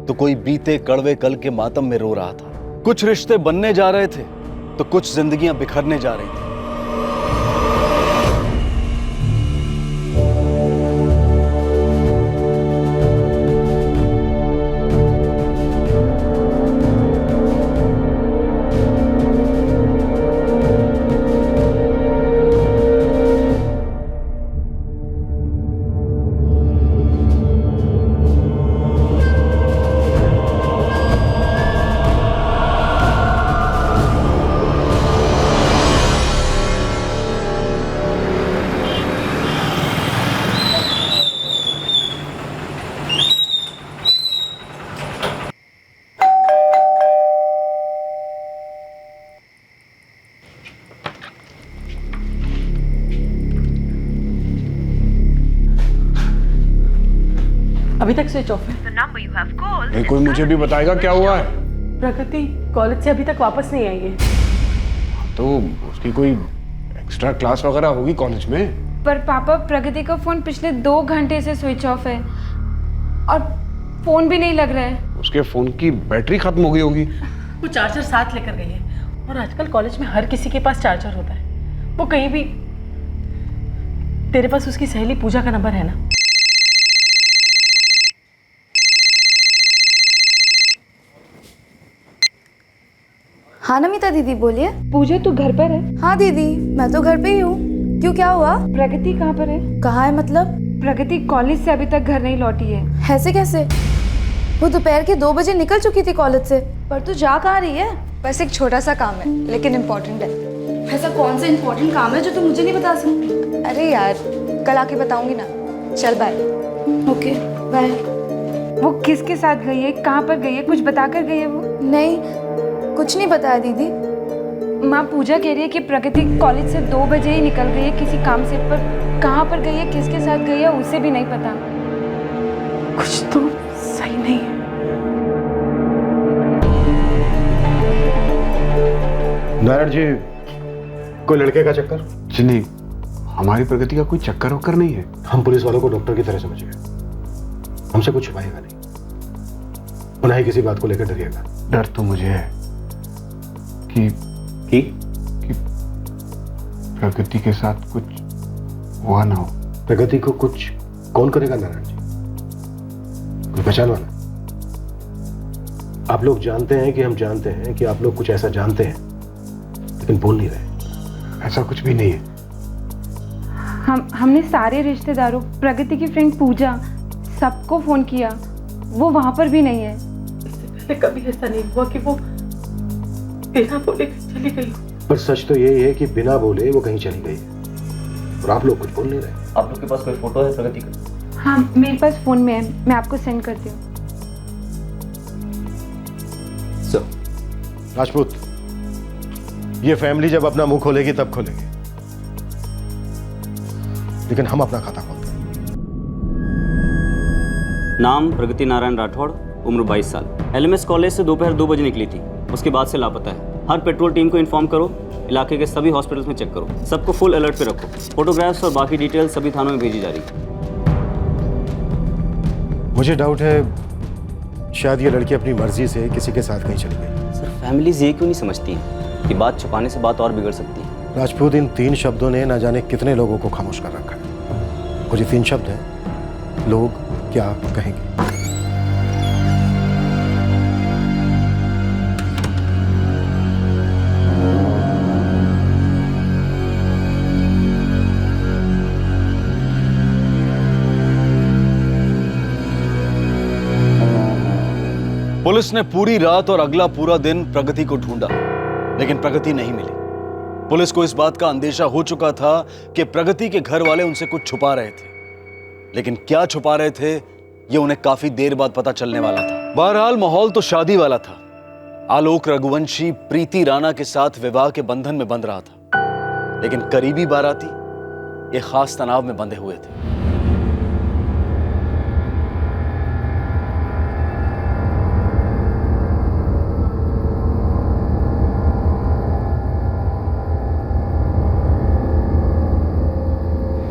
तो कोई बीते कड़वे कल के मातम में रो रहा था। कुछ रिश्ते बनने जा रहे थे, तो कुछ जिंदगियां बिखरने जा रही थी। अभी तक स्विच ऑफ है। नहीं, कोई मुझे भी बताएगा क्या हुआ है? प्रगति कॉलेज से अभी तक वापस नहीं आई है। तो उसकी कोई एक्स्ट्रा क्लास वगैरह होगी कॉलेज में। पर पापा, प्रगति का फोन पिछले 2 घंटे से स्विच ऑफ है और फोन भी नहीं लग रहा है। उसके फोन की बैटरी खत्म हो गई होगी। वो चार्जर साथ लेकर गई है, और आजकल कॉलेज में हर किसी के पास चार्जर होता है। वो कहीं भी। तेरे पास उसकी सहेली पूजा का नंबर है ना? हाँ नमिता दीदी बोलिए। पूजा तू घर पर है? हाँ दीदी, मैं तो घर पे ही हूँ। क्यों, क्या हुआ? प्रगति कहाँ पर है? कहाँ है मतलब? प्रगति कॉलेज से अभी तक घर नहीं लौटी है। ऐसे कैसे? वो दोपहर के 2 बजे निकल चुकी थी कॉलेज से। पर तू जा कहाँ रही है? बस एक छोटा सा काम है, लेकिन इम्पोर्टेंट है। ऐसा कौन सा इम्पोर्टेंट काम है जो तुम मुझे नहीं बता सकती? अरे यार, कल आके बताऊंगी ना। चल बाय। Okay bye. वो किसके साथ गई है, कहाँ पर गई है, कुछ बता कर गई है वो? नहीं, कुछ नहीं बताया दीदी। माँ पूजा कह रही है कि प्रगति कॉलेज से 2 बजे ही निकल गई है किसी काम से, पर कहाँ पर गई है, किसके साथ गई है, उसे भी नहीं पता। कुछ तो सही नहीं है। नारायण जी, कोई लड़के का चक्कर? जी नहीं, हमारी प्रगति का कोई चक्कर वक्कर नहीं है। हम पुलिस वालों को डॉक्टर की तरह समझिए, हमसे कुछ छुपाएगा नहीं, ना ही किसी बात को लेकर डरिएगा। डर तो मुझे है कि प्रगति के साथ कुछ हुआ ना हो। प्रगति को कुछ कौन करेगा नारायण जी? कोई पहचान वाला? आप लोग जानते हैं कि हम जानते हैं कि आप लोग कुछ ऐसा जानते हैं, लेकिन बोल नहीं रहे। ऐसा कुछ भी नहीं है। हमने सारे रिश्तेदारों, प्रगति की फ्रेंड पूजा, सबको फोन किया, वो वहां पर भी नहीं है। इससे पहले कभी ऐसा नहीं हुआ कि वो बिना बोले चली गई। पर सच तो यही है कि बिना बोले वो कहीं चली गई है, और आप लोग कुछ बोल नहीं रहे। आप लोग के पास कोई फोटो है प्रगति का? हाँ, मेरे पास फोन में है, मैं आपको सेंड करती हूँ। राजपूत, ये फैमिली जब अपना मुंह खोलेगी तब खोलेगी, लेकिन हम अपना खाता खोलते हैं। नाम प्रगति नारायण राठौड़, उम्र 22 साल। एलएमएस कॉलेज से दोपहर 2 बजे निकली थी, उसके बाद से लापता है। हर पेट्रोल टीम को इन्फॉर्म करो, इलाके के सभी हॉस्पिटल्स में चेक करो, सबको फुल अलर्ट पे रखो। फोटोग्राफ्स और बाकी डिटेल सभी थानों में भेजी जा रही है। मुझे डाउट है शायद ये लड़की अपनी मर्जी से किसी के साथ कहीं चली गई। सर, फैमिलीज ये क्यों नहीं समझती कि बात छुपाने से बात और बिगड़ सकती है? राजपूत, इन 3 शब्दों ने न जाने कितने लोगों को खामोश कर रखा है, और ये 3 शब्द हैं, लोग क्या कहेंगे। पुलिस ने पूरी रात और अगला पूरा दिन प्रगति को ढूंढा, लेकिन प्रगति नहीं मिली। पुलिस को इस बात का अंदेशा हो चुका था कि प्रगति के घर वाले उनसे कुछ छुपा रहे थे, लेकिन क्या छुपा रहे थे ये उन्हें काफी देर बाद पता चलने वाला था। बहरहाल माहौल तो शादी वाला था। आलोक रघुवंशी प्रीति राणा के साथ विवाह के बंधन में बंध रहा था, लेकिन करीबी बाराती एक खास तनाव में बंधे हुए थे।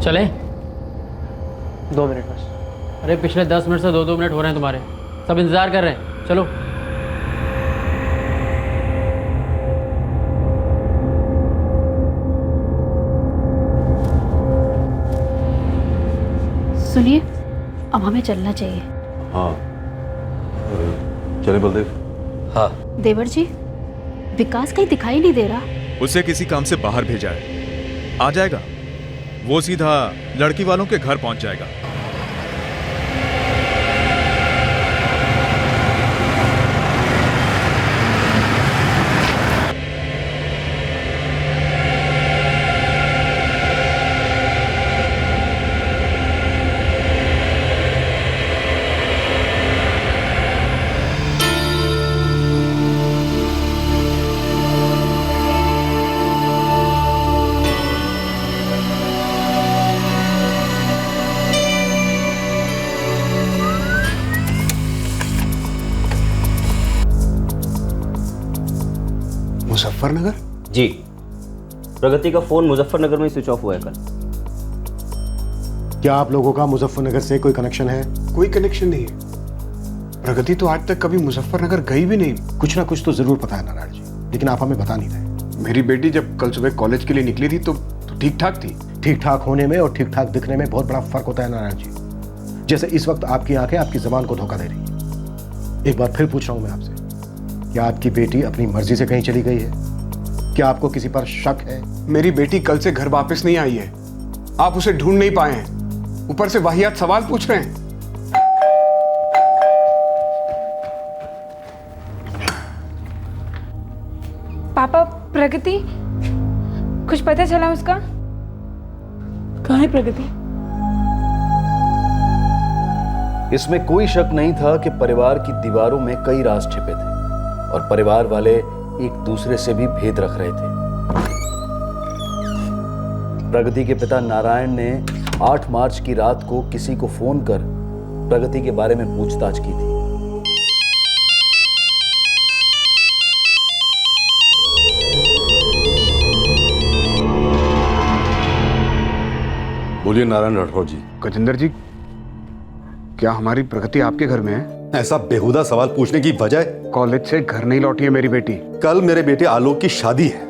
चले 2 मिनट बस। अरे पिछले 10 मिनट से 2-2 मिनट हो रहे हैं तुम्हारे, सब इंतजार कर रहे हैं। चलो। सुनिए, अब हमें चलना चाहिए। हाँ, चले बलदेव। हाँ देवर जी, विकास कहीं दिखाई नहीं दे रहा। उसे किसी काम से बाहर भेजा है, आ जाएगा। वो सीधा लड़की वालों के घर पहुंच जाएगा। मुजफ्फरनगर? जी, प्रगति का फोन मुजफ्फरनगर में स्विच ऑफ हुआ है कल। क्या आप लोगों का मुजफ्फरनगर से कोई कनेक्शन है? कोई कनेक्शन नहीं है। प्रगति तो आज तक कभी मुजफ्फरनगर गई भी नहीं। कुछ ना कुछ तो जरूर पता है नारायण जी, लेकिन आप हमें बता नहीं रहे। मेरी बेटी जब कल सुबह कॉलेज के लिए निकली थी तो ठीक ठाक थी। ठीक ठाक होने में और ठीक ठाक दिखने में बहुत बड़ा फर्क होता है नारायण जी। जैसे इस वक्त आपकी आंखें आपकी जबान को धोखा दे रही है। एक बार फिर पूछ रहा हूं मैं आपसे, क्या आपकी बेटी अपनी मर्जी से कहीं चली गई है? क्या आपको किसी पर शक है? मेरी बेटी कल से घर वापस नहीं आई है। आप उसे ढूंढ नहीं पाए हैं, ऊपर से वाहियात सवाल पूछ रहे हैं। पापा, प्रगति, कुछ पता चला उसका? कहाँ है प्रगति? इसमें कोई शक नहीं था कि परिवार की दीवारों में कई राज छिपे थे और परिवार वाले एक दूसरे से भी भेद रख रहे थे। प्रगति के पिता नारायण ने 8 मार्च की रात को किसी को फोन कर प्रगति के बारे में पूछताछ की थी। बोलिए नारायण राठौड़ जी। गजेंद्र जी, क्या हमारी प्रगति आपके घर में है? ऐसा बेहुदा सवाल पूछने की बजाय। कॉलेज से घर नहीं लौटी है मेरी बेटी। कल मेरे बेटे आलोक की शादी है।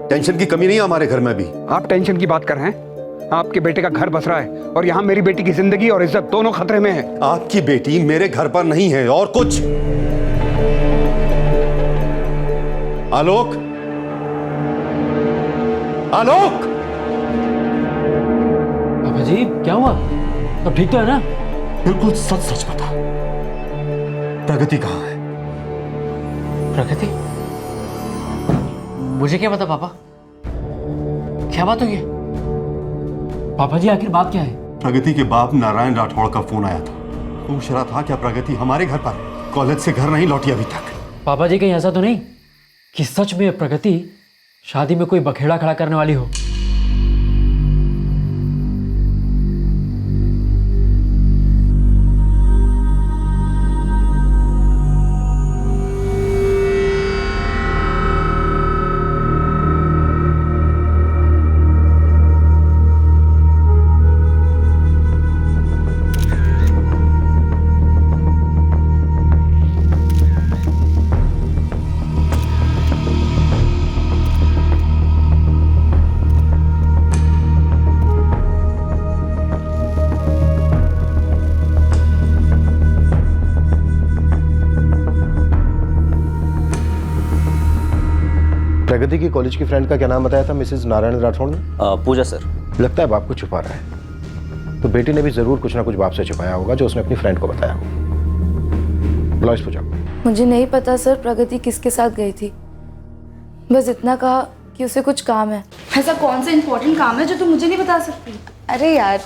टेंशन की कमी नहीं है हमारे घर में भी। आप टेंशन की बात कर रहे हैं? आपके बेटे का घर बस रहा है और यहाँ मेरी बेटी की जिंदगी और इज्जत दोनों खतरे में है। आपकी बेटी मेरे घर पर नहीं है और कुछ। आलोक, आलोक! पापा जी क्या हुआ? अब ठीक तो है ना? बिल्कुल सच सच बता, प्रगति कहाँ है? प्रगति? मुझे क्या पता पापा, क्या बात हुई है? पापा जी आखिर बात क्या है? प्रगति के बाप नारायण राठौड़ का फोन आया था। पूछ रहा था क्या प्रगति हमारे घर पर कॉलेज से घर नहीं लौटी अभी तक। पापा जी कहीं ऐसा तो नहीं कि सच में प्रगति शादी में कोई बखेड़ा खड़ा करने वाली हो? प्रगति की कॉलेज की फ्रेंड का क्या नाम बताया था मिसेस नारायण राठौड़ ने? पूजा सर। लगता है बाप को छुपा रहा है, तो बेटी ने भी जरूर कुछ ना कुछ बाप से छुपाया होगा जो उसने अपनी फ्रेंड को बताया होगा। बुलाओ इस पूजा को। मुझे नहीं पता सर प्रगति किसके साथ गई थी, बस इतना कहा कि उसे कुछ काम है। ऐसा कौन सा इंपॉर्टेंट काम है जो तुम मुझे नहीं बता सकती? अरे यार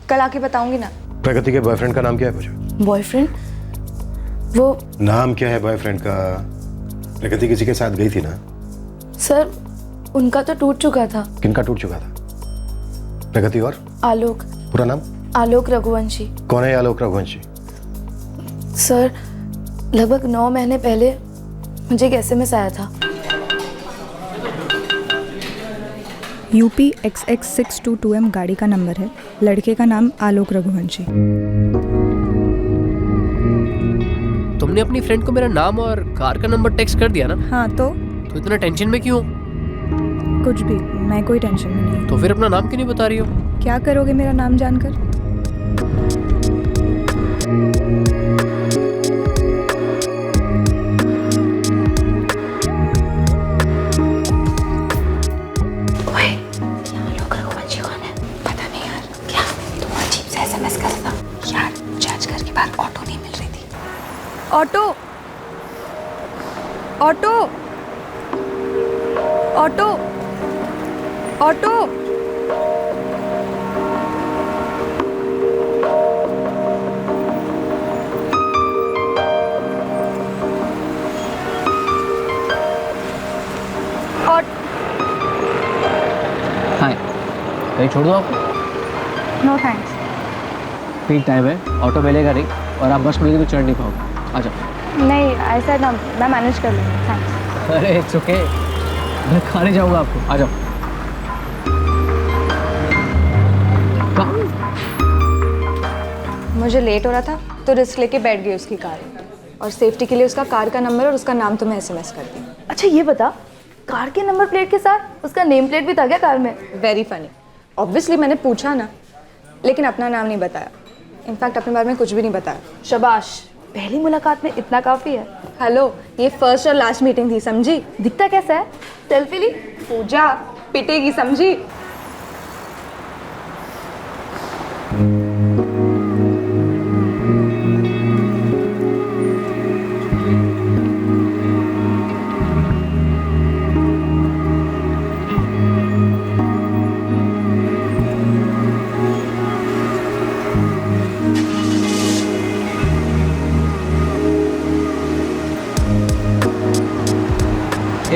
कल आके बताऊंगी ना। प्रगति के बॉयफ्रेंड का नाम क्या है पूजा? बॉयफ्रेंड? वो नाम क्या है बॉयफ्रेंड का? प्रगति किसी के साथ गई थी ना? सर उनका तो टूट चुका था। किनका टूट चुका था? प्रगति और आलोक। पूरा नाम? आलोक रघुवंशी। कौन है आलोक रघुवंशी? सर लगभग 9 महीने पहले मुझे एक SMS आया था। UP XX622M गाड़ी का नंबर है, लड़के का नाम आलोक रघुवंशी। तुमने अपनी फ्रेंड को मेरा नाम और कार का नंबर टेक्स्ट कर दिया ना? हाँ तो इतना टेंशन में क्यों? कुछ भी, मैं कोई टेंशन में नहीं। तो फिर अपना नाम क्यों नहीं बता रही हो? क्या करोगे मेरा नाम जानकर? ओए, आलोक रघुवंशी कौन है? पता नहीं यार। क्या तुम अजीब से SMS कर रहा था यार? मुझे आज घर के बाहर ऑटो नहीं मिल रही थी। Auto auto auto auto. Hi, कहीं छोड़ दो आपको? No thanks. पीक टाइम है, ऑटो मिलेगा नहीं और आप बस मिलेगी तो चढ़ नहीं पाओगे। आ जाओ। नहीं ऐसा ना, मैं मैनेज कर लूँगी। थैंक्स। अरे इट्स ओके, मैं खाने जाऊंगा आपको। आ जाओ। मुझे लेट हो रहा था तो रिस्क लेके बैठ गई उसकी कार में, और सेफ्टी के लिए उसका कार का नंबर और उसका नाम तुम्हें SMS कर दी। अच्छा ये बता, कार के नंबर प्लेट के साथ उसका नेम प्लेट भी था क्या कार में? Very funny. ऑब्वियसली मैंने पूछा ना, लेकिन अपना नाम नहीं बताया। इनफैक्ट अपने बारे में कुछ भी नहीं बताया। शाबाश, पहली मुलाकात में इतना काफी है। हेलो, ये फर्स्ट और लास्ट मीटिंग थी, समझी? दिखता कैसा है? सेल्फी ली? पूजा पिटेगी, समझी?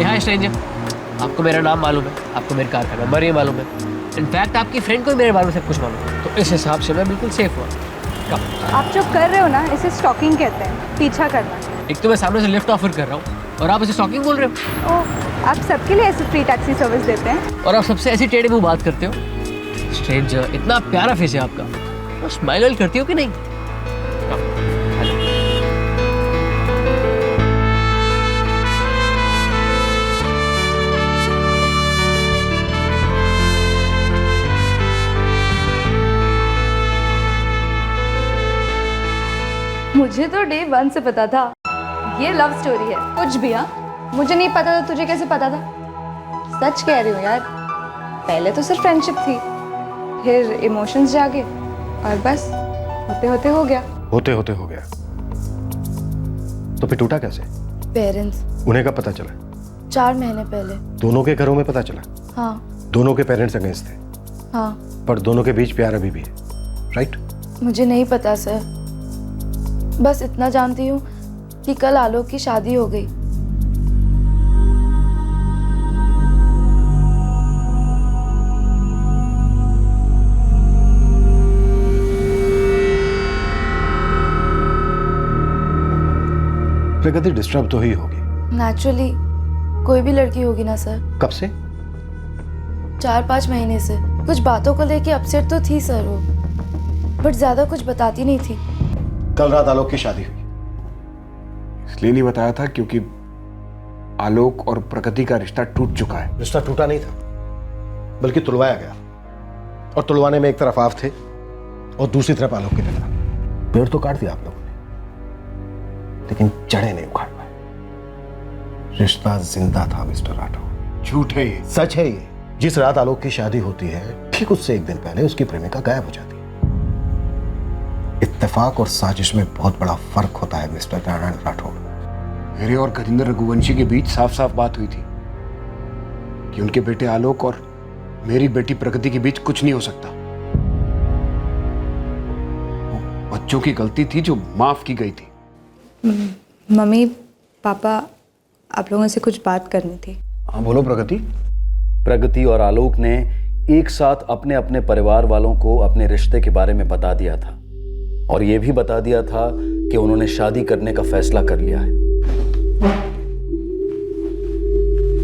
हाय स्ट्रेंजर, आपको मेरा नाम मालूम है, आपको मेरी कार का नंबर ही मालूम है, इनफैक्ट आपकी फ्रेंड को भी मेरे बारे में सब कुछ मालूम है, तो इस हिसाब से मैं बिल्कुल सेफ हुआ। आप जो कर रहे हो ना, इसे स्टॉकिंग कहते हैं, पीछा करना। एक तो मैं सामने से लिफ्ट ऑफर कर रहा हूँ और आप इसे स्टॉकिंग बोल रहे हो। ओह, आप सबके लिए ऐसे फ्री टैक्सी सर्विस देते हैं? और आप सबसे ऐसी टेढ़े मुंह बात करते हो। स्ट्रेंजर, इतना प्यारा फेस है आपका, तो स्माइल करती हो कि नहीं? मुझे तो डे 1 से पता था ये लव स्टोरी है। कुछ भी। हाँ, मुझे नहीं पता था, तुझे कैसे पता था? सच कह रही हूँ यार, पहले तो सिर्फ फ्रेंडशिप थी, फिर इमोशंस जागे और बस होते होते हो गया। होते होते हो गया तो फिर टूटा कैसे? पेरेंट्स। उन्हें कब पता चला? 4 महीने पहले। दोनों के घरों में पता चला? हाँ। दोनों के पेरेंट्स अगेंस्ट थे? हाँ। पर दोनों के बीच प्यार अभी भी है, राइट? मुझे नहीं पता सर, बस इतना जानती हूँ कि कल आलोक की शादी हो गई। प्रगति डिस्टर्ब तो ही होगी। नेचुरली कोई भी लड़की होगी ना सर। कब से? 4-5 महीने से। कुछ बातों को लेके अपसेट तो थी सर वो, बट ज्यादा कुछ बताती नहीं थी। कल रात आलोक की शादी हुई। इसलिए नहीं बताया था क्योंकि आलोक और प्रगति का रिश्ता टूट चुका है। रिश्ता टूटा नहीं था, बल्कि तुलवाया गया, और तुलवाने में एक तरफ आप थे और दूसरी तरफ आलोक के पिता। पेड़ तो काट दिया आप लोगों ने, लेकिन जड़ें नहीं उखाड़ पाए। रिश्ता जिंदा था मिस्टर राठौर। झूठ है ये। सच है ये। जिस रात आलोक की शादी होती है, ठीक उससे एक दिन पहले उसकी प्रेमिका गायब हो जाती है। इत्तेफाक और साजिश में बहुत बड़ा फर्क होता है मिस्टर नारायण राठौर। मेरे और गजेंद्र रघुवंशी के बीच साफ साफ बात हुई थी कि उनके बेटे आलोक और मेरी बेटी प्रगति के बीच कुछ नहीं हो सकता। वो बच्चों की गलती थी जो माफ की गई थी। मम्मी पापा, आप लोगों से कुछ बात करनी थी। हाँ बोलो प्रगति। प्रगति और आलोक ने एक साथ अपने अपने परिवार वालों को अपने रिश्ते के बारे में बता दिया था, और यह भी बता दिया था कि उन्होंने शादी करने का फैसला कर लिया है।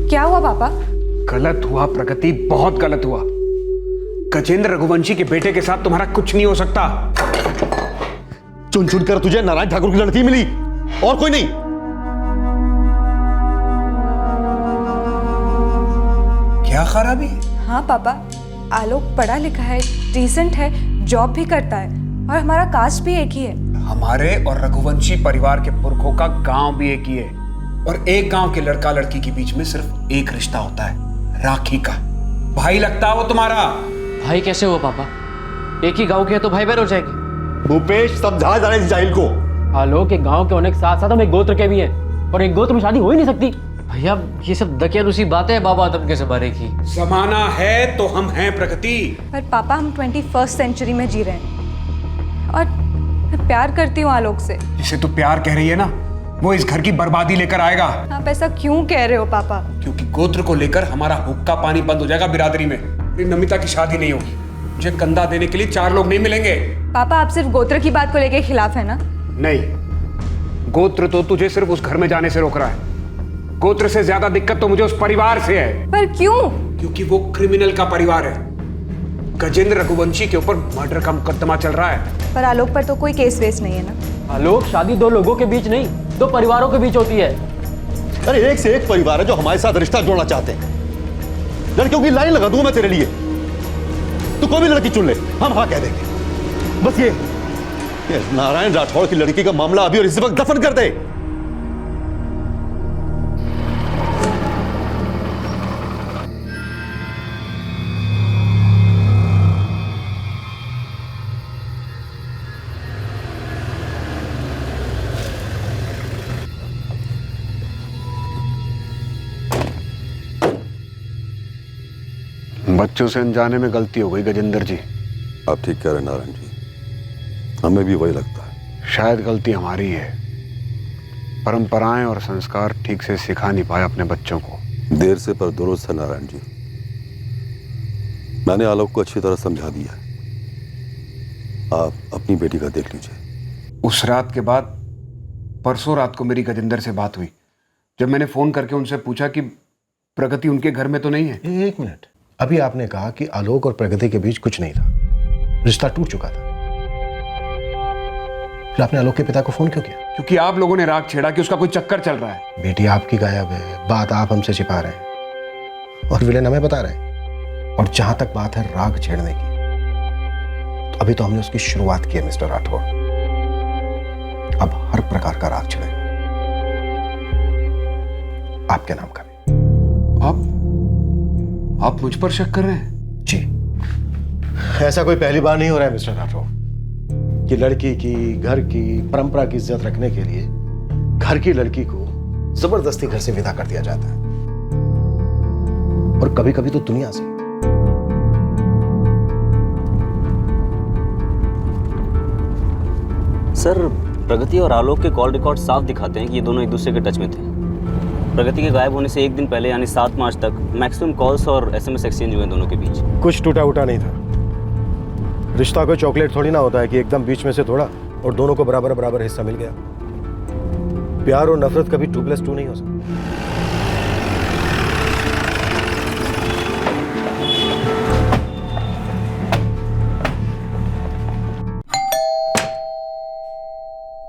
क्या हुआ पापा? गलत हुआ प्रगति, बहुत गलत हुआ। गजेंद्र रघुवंशी के बेटे के साथ तुम्हारा कुछ नहीं हो सकता। चुन चुन कर तुझे नारायण ठाकुर की लड़की मिली और कोई नहीं। क्या खराबी? हाँ पापा, आलोक पढ़ा लिखा है, डिसेंट है, जॉब भी करता है, और हमारा कास्ट भी एक ही है। हमारे और रघुवंशी परिवार के पुरखों का गांव भी एक ही है, और एक गांव के लड़का लड़की के बीच में सिर्फ एक रिश्ता होता है, राखी का। भाई लगता है वो तुम्हारा। भाई कैसे हुआ पापा? एक ही गांव के है तो भाई बहन हो जाएंगे। भूपेश समझा जा रहे इस जाहिल को। आलोक के गांव के होने के साथ साथ हम एक गोत्र के भी हैं, और एक गोत्र में शादी हो ही नहीं सकती। भैया ये सब दकियानुसी बातें हैं बाबा आदम के ज़माने की। जमाना है तो हम हैं प्रगति। पर पापा हम 21st सेंचुरी में जी रहे हैं, और मैं प्यार करती हूँ आलोक से। जिसे तू प्यार कह रही है ना, वो इस घर की बर्बादी लेकर आएगा। आप ऐसा क्यों कह रहे हो पापा? क्योंकि गोत्र को लेकर हमारा हुक्का पानी बंद हो जाएगा बिरादरी में। फिर नमिता की शादी नहीं होगी। मुझे कंधा देने के लिए 4 लोग नहीं मिलेंगे। पापा आप सिर्फ गोत्र की बात को लेके खिलाफ है ना? नहीं, गोत्र तो तुझे सिर्फ उस घर में जाने से रोक रहा है। गोत्र से ज्यादा दिक्कत तो मुझे उस परिवार से है। पर क्यों? क्योंकि वो क्रिमिनल का परिवार है। गजेंद्र रघुवंशी के ऊपर मर्डर का मुकदमा चल रहा है। पर आलोक पर तो कोई केस वेस नहीं है ना? आलोक शादी 2 लोगों के बीच नहीं, 2 परिवारों के बीच होती है। अरे एक से एक परिवार है जो हमारे साथ रिश्ता जोड़ना चाहते हैं। लड़कियों की लाइन लगा दूं मैं तेरे लिए, तू कोई भी लड़की चुन ले, हम हाँ कह देंगे। बस ये नारायण राठौड़ की लड़की का मामला अभी और इसी वक्त दफन कर दे। बच्चों से अनजाने में गलती हो गई गजेंद्र जी। आप ठीक कह रहे नारायण जी, हमें भी वही लगता है। शायद गलती हमारी है, परंपराएं और संस्कार ठीक से सिखा नहीं पाए अपने बच्चों को। देर से पर दुरुस्त है नारायण जी। मैंने आलोक को अच्छी तरह समझा दिया है, आप अपनी बेटी का देख लीजिए। उस रात के बाद परसों रात को मेरी गजेंद्र से बात हुई। जब मैंने फोन करके उनसे पूछा कि प्रगति उनके घर में तो नहीं है। 1 मिनट, अभी आपने कहा कि आलोक और प्रगति के बीच कुछ नहीं था, रिश्ता टूट चुका था। फिर आपने आलोक के पिता को फोन क्यों किया? क्योंकि आप लोगों ने राग छेड़ा कि उसका कोई चक्कर चल रहा है। बेटी आपकी गायब है, बात आप हमसे छिपा रहे हैं, और विलेन हमें बता रहे हैं। और जहां तक बात है राग छेड़ने की, तो अभी तो हमने उसकी शुरुआत की है मिस्टर राठौड़। अब हर प्रकार का राग छिड़ेगा, आपके नाम का भी। आप मुझ पर शक कर रहे हैं? जी, ऐसा कोई पहली बार नहीं हो रहा है मिस्टर राठौड़ कि लड़की की, घर की, परंपरा की इज्जत रखने के लिए घर की लड़की को जबरदस्ती घर से विदा कर दिया जाता है, और कभी कभी तो दुनिया से। सर, प्रगति और आलोक के कॉल रिकॉर्ड साफ दिखाते हैं कि ये दोनों एक दूसरे के टच में थे। प्रगति के गायब होने से एक दिन पहले यानी 7 मार्च तक मैक्सिमम कॉल्स और SMS एक्सचेंज हुए दोनों के बीच। कुछ टूटा उटा नहीं था। रिश्ता कोई चॉकलेट थोड़ी ना होता है कि एकदम बीच में से थोड़ा और दोनों को बराबर बराबर हिस्सा मिल गया। प्यार और नफरत कभी 2+2 नहीं हो सकता।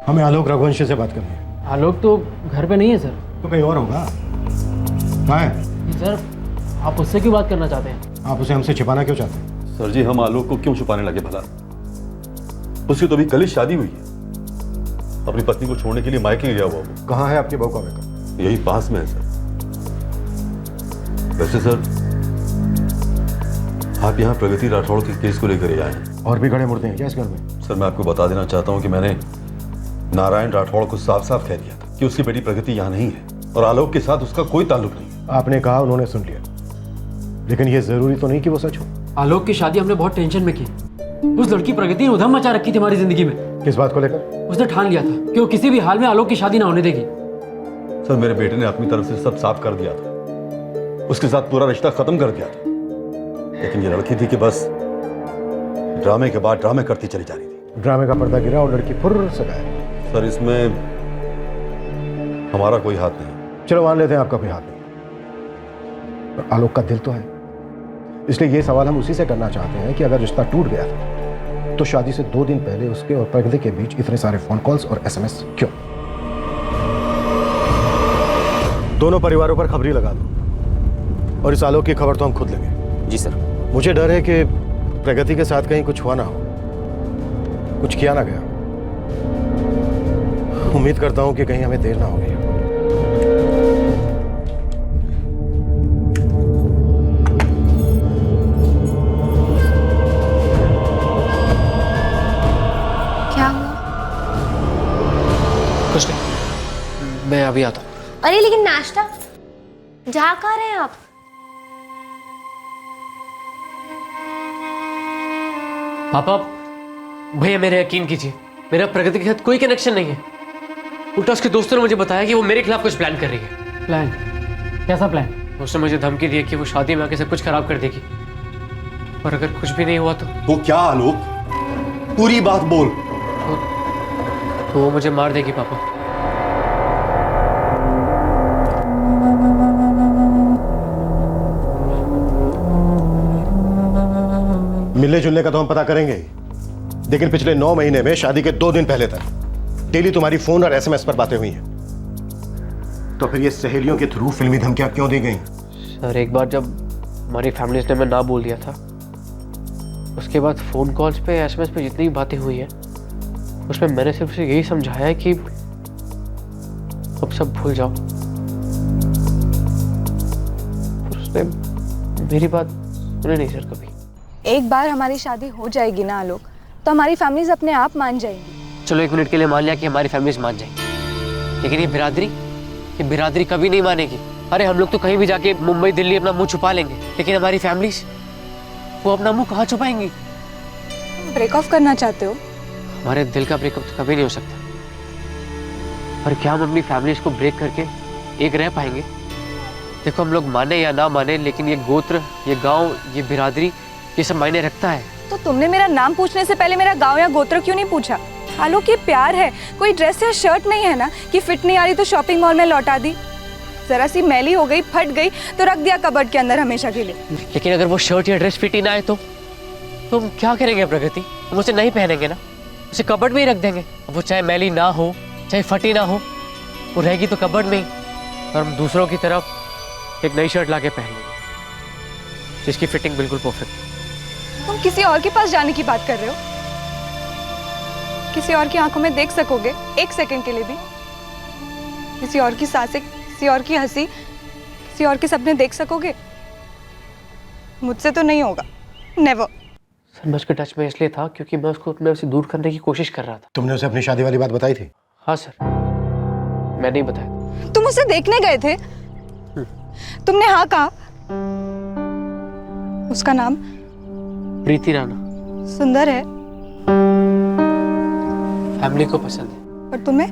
हमें आलोक रघुवंशी से बात करनी है। आलोक तो घर पे नहीं है सर। तो कहीं और होगा। कहाँ है? सर, आप उससे क्यों बात करना चाहते हैं? आप उसे हमसे छिपाना क्यों चाहते हैं? सर जी, हम आलोक को क्यों छुपाने लगे भला? उसकी तो अभी कल ही शादी हुई है। अपनी पत्नी को छोड़ने के लिए मायके गया हुआ वो। कहाँ है आपके बहू का बेटा? यही पास में है सर। वैसे सर, आप यहाँ प्रगति राठौड़ के केस को लेकर आए हैं। और भी गड़े मुर्दे हैं क्या इस घर में? सर, मैं आपको बता देना चाहता हूँ कि मैंने नारायण राठौड़ को साफ साफ कह दिया था कि उसकी बेटी प्रगति यहाँ नहीं है और आलोक के साथ उसका कोई ताल्लुक नहीं। आपने कहा, उन्होंने सुन लिया, लेकिन ये जरूरी तो नहीं कि वो सच हो। आलोक की शादी हमने बहुत टेंशन में की। उस लड़की प्रगति ने उधम मचा रखी थी हमारी जिंदगी में। किस बात को लेकर? उसने ठान लिया था कि वो किसी भी हाल में आलोक की शादी ना होने देगी। सर, मेरे बेटे ने अपनी तरफ से सब साफ कर दिया था, उसके साथ पूरा रिश्ता खत्म कर दिया था, लेकिन ये लड़की थी कि बस ड्रामे के बाद ड्रामे करती चली जा रही थी। ड्रामे का पर्दा गिरा और लड़की फुर्र से गायब। सर, इसमें हमारा कोई हाथ नहीं। चलो मान लेते हैं आपका कोई हाथ नहीं, पर आलोक का दिल तो है। इसलिए ये सवाल हम उसी से करना चाहते हैं कि अगर रिश्ता टूट गया था तो शादी से 2 दिन पहले उसके और प्रगति के बीच इतने सारे फोन कॉल्स और SMS क्यों? दोनों परिवारों पर खबरी लगा दो और इस आलोक की खबर तो हम खुद लेंगे। जी सर। मुझे डर है कि प्रगति के साथ कहीं कुछ हुआ ना हो, कुछ किया ना गया। उम्मीद करता हूं कि कहीं हमें देर ना होगी। क्या हुआ? कुछ नहीं, मैं अभी आता हूँ। अरे लेकिन नाश्ता जा कहाँ रहे हैं आप? पापा, भैया मेरे यकीन कीजिए, मेरा प्रगति के साथ कोई कनेक्शन नहीं है। उल्टा उसके दोस्तों ने मुझे बताया कि वो मेरे खिलाफ कुछ प्लान कर रही है। प्लान? कैसा प्लान? उसने मुझे धमकी दी कि वो शादी में आके सब कुछ खराब कर देगी, और अगर कुछ भी नहीं हुआ तो क्या आलोक? पूरी बात बोल। तो वो मुझे मार देगी पापा। मिलने जुलने का तो हम पता करेंगे ही, लेकिन पिछले 9 महीने में शादी के 2 दिन पहले तक डेली तुम्हारी फोन और SMS पर बातें हुई हैं। तो फिर ये सहेलियों के थ्रू फिल्मी धमकियां क्यों दी गई? सर, एक बार जब हमारी फैमिली ने मैं ना बोल दिया था, उसके बाद फोन कॉल्स पे, SMS पे जितनी भी बातें हुई हैं, उसमें मैंने सिर्फ उसे यही समझाया है कि अब सब भूल जाओ। पर उसने मेरी बात सुनी नहीं सर कभी। एक बार हमारी शादी हो जाएगी ना आलोक, तो हमारी फैमिलीज अपने आप मान जाएंगी। चलो 1 मिनट के लिए मान लिया कि हमारी फैमिलीज मान जाएंगी, लेकिन ये बिरादरी कभी नहीं मानेगी। अरे हम लोग तो कहीं भी जाके मुंबई दिल्ली अपना मुंह छुपा लेंगे, लेकिन हमारी फैमिलीज वो अपना मुंह कहाँ छुपाएंगी? ब्रेक ऑफ करना चाहते हो? हमारे दिल का ब्रेकअप तो कभी नहीं हो सकता। पर क्या हम अपनी फैमिलीज को ब्रेक करके एक रह पाएंगे? देखो, हम लोग माने या ना माने, लेकिन ये गोत्र, ये गांव, ये बिरादरी, ये सब मायने रखता है। तो तुमने मेरा नाम पूछने से पहले मेरा गांव या गोत्र क्यों नहीं पूछा? आलोक, ये प्यार है, कोई ड्रेस या शर्ट नहीं है ना कि फिट नहीं आ रही तो शॉपिंग मॉल में लौटा दी। जरा सी मैली हो गई, फट गई तो रख दिया कबर्ड के अंदर हमेशा के लिए। लेकिन अगर वो शर्ट या ड्रेस फिट ही ना आए तो हम क्या करेंगे प्रगति? हम उसे नहीं पहनेंगे ना, उसे कबर्ड में ही रख देंगे। वो चाहे मैली ना हो, चाहे फटी ना हो, वो रहेगी तो कबर्ड में ही। और हम दूसरों की तरफ एक नई शर्ट लाके पहन लेंगे जिसकी फिटिंग बिल्कुल परफेक्ट है। तुम किसी और के पास जाने की बात कर रहे हो? किसी और की आंखों में देख सकोगे एक सेकंड के लिए भी? किसी और की सांसें, किसी और की हंसी, किसी और के सपने देख सकोगे? मुझसे तो नहीं होगा, नेवर। सर मैं उसके टच में इसलिए था क्योंकि मैं उसको अपने से दूर करने की कोशिश कर रहा था। तुमने उसे अपनी शादी वाली बात बताई थी? हाँ सर, मैं नहीं बताया। तुम उसे देखने गए थे? तुमने हाँ कहा? उसका नाम? प्रीति राणा। सुंदर है, फैमिली को पसंद है। और तुम्हें?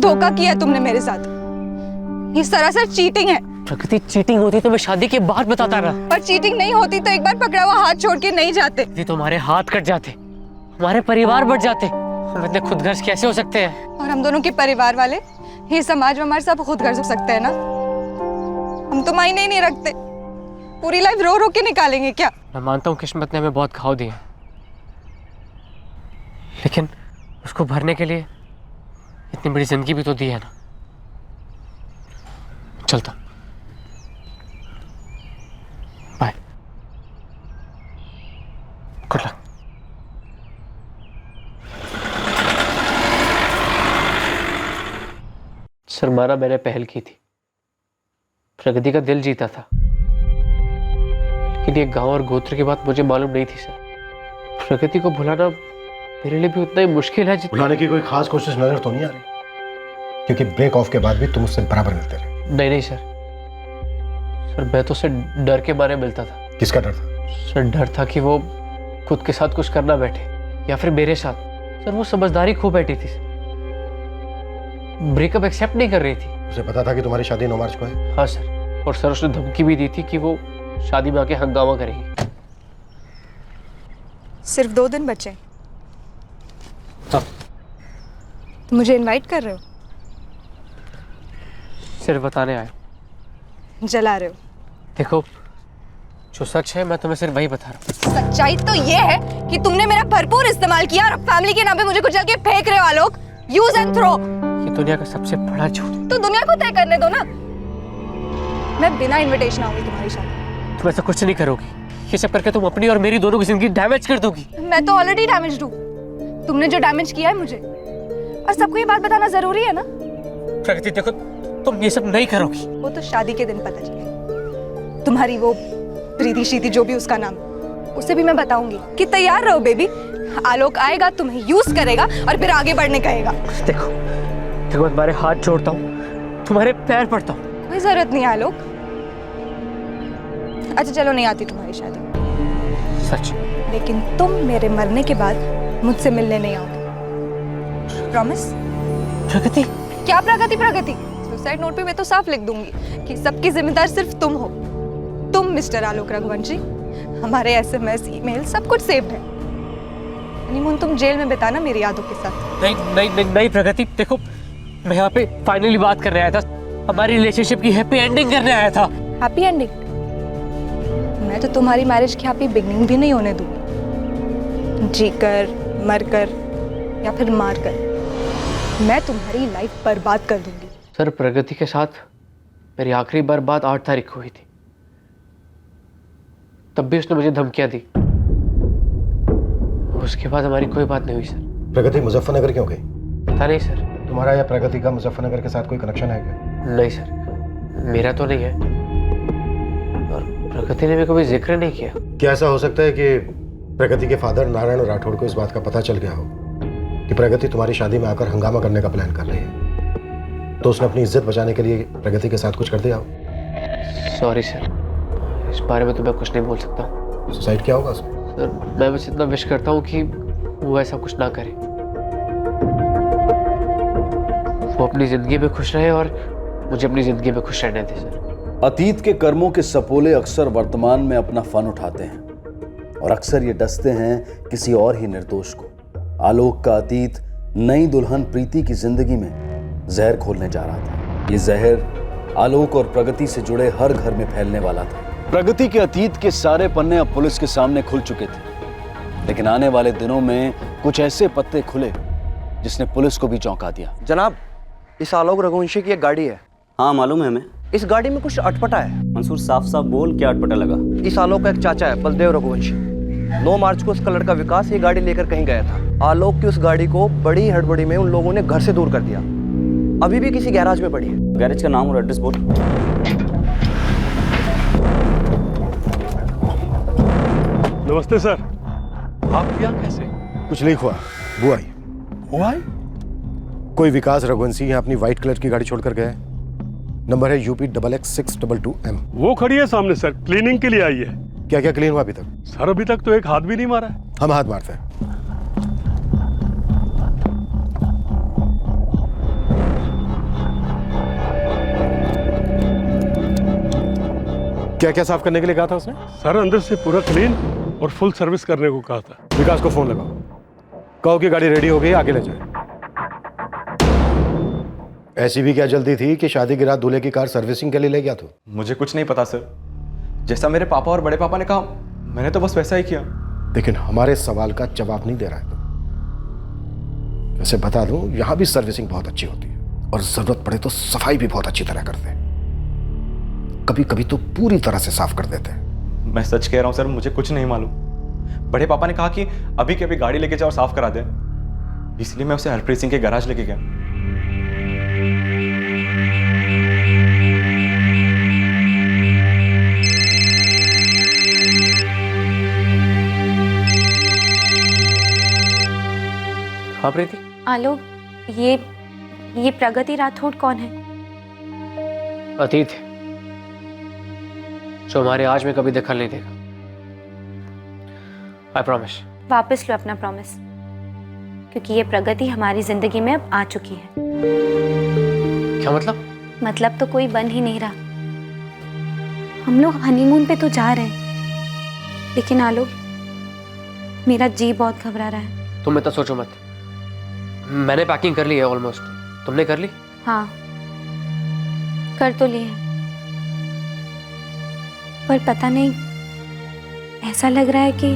धोखा किया तुमने मेरे साथ। ये सरासर चीटिंग है। प्रकृति, चीटिंग होती तो मैं शादी के बाद बताता रहा। और चीटिंग नहीं होती तो एक बार पकड़ा हुआ हाथ छोड़ के नहीं जाते। ये तो हमारे हाथ कट जाते, हमारे परिवार बढ़ जाते। हम इतने खुदगर्ज कैसे हो सकते हैं? और हम दोनों के परिवार वाले, ये समाज में हमारे सब खुदगर्ज हो सकते हैं ना? हम तो मायने ही नहीं रखते, पूरी लाइफ रो रो के निकालेंगे क्या? मैं मानता हूँ किस्मत ने हमें बहुत घाव दिए, लेकिन उसको भरने के लिए इतनी बड़ी जिंदगी भी तो दी है ना। चलता, बाय, गुड लक। शर्माना मैंने पहल की थी, प्रगति का दिल जीता था, लेकिन ये गांव और गोत्र की बात मुझे मालूम नहीं थी सर। प्रगति को भुलाना मेरे लिए भी उतना ही मुश्किल है जितना। भुलाने की कोई खास कोशिश नजर तो नहीं आ रही, क्योंकि ब्रेक ऑफ के बाद भी तुम उससे बराबर मिलते रहे। नहीं नहीं सर, मैं तो उससे डर के मारे मिलता था। किसका डर था? सर डर था कि वो खुद के साथ कुछ करना बैठे, या फिर मेरे साथ। सर वो समझदारी खो बैठी थी, ब्रेकअप एक्सेप्ट नहीं कर रही थी। उसे पता था कि तुम्हारी शादी 9 मार्च को है? हाँ सर, और सर उसने धमकी भी दी थी कि वो शादी में आके हंगामा करेगी। सिर्फ 2 दिन बचे। हाँ। तुम मुझे इनवाइट कर रहे हो? सिर्फ बताने आए। जला रहे हो? देखो, जो सच है मैं तुम्हें सिर्फ वही बता रहा हूँ। सच्चाई तो ये है कि तुमने मेरा भरपूर इस्तेमाल किया और फैमिली के नाम पे मुझे कुचल के फेंक रहे हो आलोक। Use and throw. ये दुनिया का सबसे बड़ा झूठ। तो दुनिया को तय करने दो ना। मैं बिना इनविटेशन आऊंगी तुम्हारी शादी। तुम ऐसा कुछ नहीं करोगी, ये सब करके तुम अपनी और मेरी दोनों की जिंदगी डैमेज कर दोगी। मैं तो ऑलरेडी डैमेज्ड हूँ, तुमने जो डैमेज किया है मुझे। और सबको ये बात बताना जरूरी है ना? प्रगति देखो, तुम ये सब नहीं करोगी। वो तो शादी के दिन पता चलेगा। तुम्हारी वो प्रीति शीति जो भी उसका नाम, उसे भी मैं बताऊंगी कि तैयार रहो बेबी। आलोक आएगा, तुम्हें यूज करेगा और फिर आगे बढ़ने कहेगा। देखो देखो, मैं तुम्हारे हाथ जोड़ता हूँ, तुम्हारे पैर पड़ता हूँ। कोई जरूरत नहीं आलोक। अच्छा चलो, नहीं आती तुम्हारी शादी सच, लेकिन तुम मेरे मरने के बाद मुझसे मिलने नहीं आओगे। प्रॉमिस? प्रगति? क्या प्रगति? प्रगति सुसाइड नोट पे मैं तो साफ लिख दूंगी कि सबकी जिम्मेदार सिर्फ तुम हो। तुम मिस्टर आलोक रघुवंशी। हमारे SMS, ईमेल सब कुछ सेव्ड है। हनीमून तुम जेल में बिताना मेरी यादों के साथ। नहीं नहीं नहीं, नहीं प्रगति, देखो मैं यहाँ पे फाइनली बात करने आया था, हमारी रिलेशनशिप की हैप्पी एंडिंग करने आया था। Happy ending? मैं तो तुम्हारी मैरिज की हैप्पी बिगनिंग भी नहीं होने दूंगी। जीकर, मरकर या फिर मारकर मैं तुम्हारी लाइफ बर्बाद कर दूंगी। सर प्रगति के साथ मेरी आखिरी बार बात 8 तारीख को हुई थी, तब भी उसने मुझे धमकियां दी। उसके बाद हमारी कोई बात नहीं हुई सर। प्रगति मुजफ्फरनगर क्यों गई? पता नहीं सर। तुम्हारा या प्रगति का मुजफ्फरनगर के साथ कोई कनेक्शन है क्या? नहीं सर, मेरा तो नहीं है, और प्रगति ने भी कभी जिक्र नहीं किया। क्या ऐसा हो सकता है कि प्रगति के फादर नारायण राठौड़ को इस बात का पता चल गया हो कि प्रगति तुम्हारी शादी में आकर हंगामा करने का प्लान कर रही है, तो उसने अपनी इज्जत बचाने के लिए प्रगति के साथ कुछ कर दिया हो? सॉरी सर, इस बारे में तो मैं कुछ नहीं बोल सकता हूँ। सुसाइड क्या होगा उसमें? सर मैं बस इतना विश करता हूँ कि वो ऐसा कुछ ना करे, वो अपनी जिंदगी में खुश रहे और मुझे अपनी जिंदगी में खुश रहने दे सर। अतीत के कर्मों के सपोले अक्सर वर्तमान में अपना फन उठाते हैं, और अक्सर ये डसते हैं किसी और ही निर्दोष को। आलोक का अतीत नई दुल्हन प्रीति की जिंदगी में जहर घोलने जा रहा था। ये जहर आलोक और प्रगति से जुड़े हर घर में फैलने वाला था। प्रगति के अतीत के सारे पन्ने अब पुलिस के सामने खुल चुके थे, लेकिन आने वाले दिनों में कुछ ऐसे पत्ते खुले जिसने पुलिस को भी चौंका दिया। जनाब, इस आलोक रघुवंशी की एक गाड़ी है। हाँ मालूम है हमें। इस गाड़ी में कुछ अटपटा है। मंसूर साफ साफ बोल, क्या अटपटा लगा? इस आलोक का एक चाचा है, बलदेव रघुवंशी। 9 मार्च को उसका लड़का विकास ये गाड़ी लेकर कहीं गया था। आलोक की उस गाड़ी को बड़ी हड़बड़ी में उन लोगों ने घर से दूर कर दिया। अभी भी किसी गैराज में पड़ी है। गैरेज का नाम और एड्रेस बोल। नमस्ते सर। आप यहाँ कैसे? कुछ नहीं हुआ, वो आई। वो आई? कोई विकास रघुवंशी यहाँ अपनी व्हाइट कलर की गाड़ी छोड़कर गया है। नंबर है UP-XX622M। वो खड़ी है सामने सर, क्लीनिंग के लिए आई है। क्या क्या क्लीन हुआ अभी तक? सर अभी तक तो एक हाथ भी नहीं मारा है। हम हाथ मारते हैं। क्या क्या साफ करने के लिए कहा था उसने? सर अंदर से पूरा क्लीन और फुल सर्विस करने को कहा था। विकास को फोन लगाओ, कहो कि गाड़ी रेडी हो गई, आगे ले जाए। ऐसी भी क्या जल्दी थी कि शादी की रात दूल्हे की कार सर्विसिंग के लिए ले गया तू? मुझे कुछ नहीं पता सर, जैसा मेरे पापा और बड़े पापा ने कहा मैंने तो बस वैसा ही किया। लेकिन हमारे सवाल का जवाब नहीं दे रहा है तो। वैसे बता दूं, यहां भी सर्विसिंग बहुत अच्छी होती है और जरूरत पड़े तो सफाई भी बहुत अच्छी तरह करते हैं। कभी कभी तो पूरी तरह से साफ कर देते हैं। मैं सच कह रहा हूं सर, मुझे कुछ नहीं मालूम। बड़े पापा ने कहा कि अभी के अभी गाड़ी लेके जाओ और साफ करा दे, इसलिए मैं उसे हरप्रीत सिंह के गैराज लेके गया। हाँ प्रीति। आलोक, ये प्रगति राठौड़ कौन है? अतीत है जो हमारे आज में कभी दखल नहीं देगा। I promise. वापस लो अपना प्रॉमिस, क्योंकि ये प्रगति हमारी जिंदगी में अब आ चुकी है। क्या मतलब? मतलब तो कोई बन ही नहीं रहा। हम लोग हनीमून पे तो जा रहे हैं, लेकिन आलोक, मेरा जी बहुत घबरा रहा है। तुम इतना सोचो मत, मैंने पैकिंग कर ली है ऑलमोस्ट। तुमने कर ली? हाँ, कर तो ली है, पर पता नहीं, ऐसा लग रहा है कि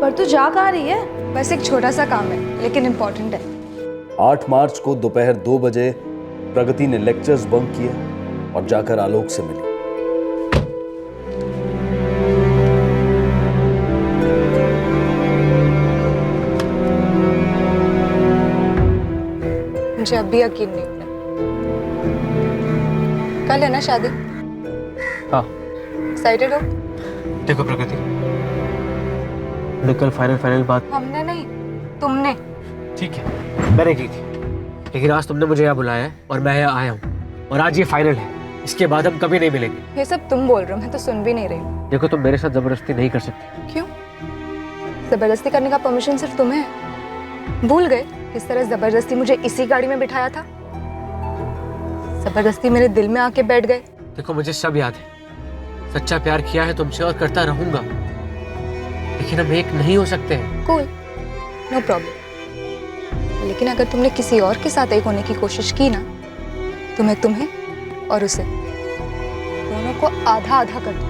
पर तू जा कहाँ रही है? बस एक छोटा सा काम है, लेकिन इम्पोर्टेंट है। 8 मार्च को दोपहर 2 बजे प्रगति ने लेक्चर्स बंक किए और जाकर आलोक से मिली। मुझे अब भी यकीन नहीं होता। कल है ना शादी? हाँ। एक्साइटेड हो? देखो प्रगति, कल फाइनल बात हमने नहीं, तुमने। ठीक है, मैंने की थी, लेकिन आज तुमने मुझे यहाँ बुलाया है और मैं यहाँ आया हूँ, और आज ये फाइनल है। इसके बाद हम कभी नहीं मिलेंगे। ये सब तुम बोल रहे हो, मैं तो सुन भी नहीं रही हूँ। देखो, तुम मेरे साथ जबरदस्ती नहीं कर सकती। क्यों? जबरदस्ती करने का परमिशन सिर्फ तुम्हें है। भूल गए किस तरह जबरदस्ती मुझे इसी गाड़ी में बिठाया था? जबरदस्ती मेरे दिल में आके बैठ गए। देखो, मुझे सब याद है, सच्चा प्यार किया है तुमसे और करता रहूंगा, लेकिन हम एक नहीं हो सकते हैं। Cool, no problem. लेकिन अगर तुमने किसी और के साथ एक होने की कोशिश की ना, तो मैं तुम्हें और उसे दोनों को आधा आधा कर दूं।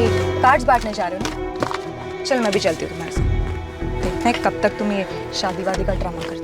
एक कार्ड्स बांटने जा रहे हो ना? चल मैं भी चलती हूँ तुम्हारे साथ। देखते हैं कब तक तुम ये शादी वादी का ड्रामा करते हो।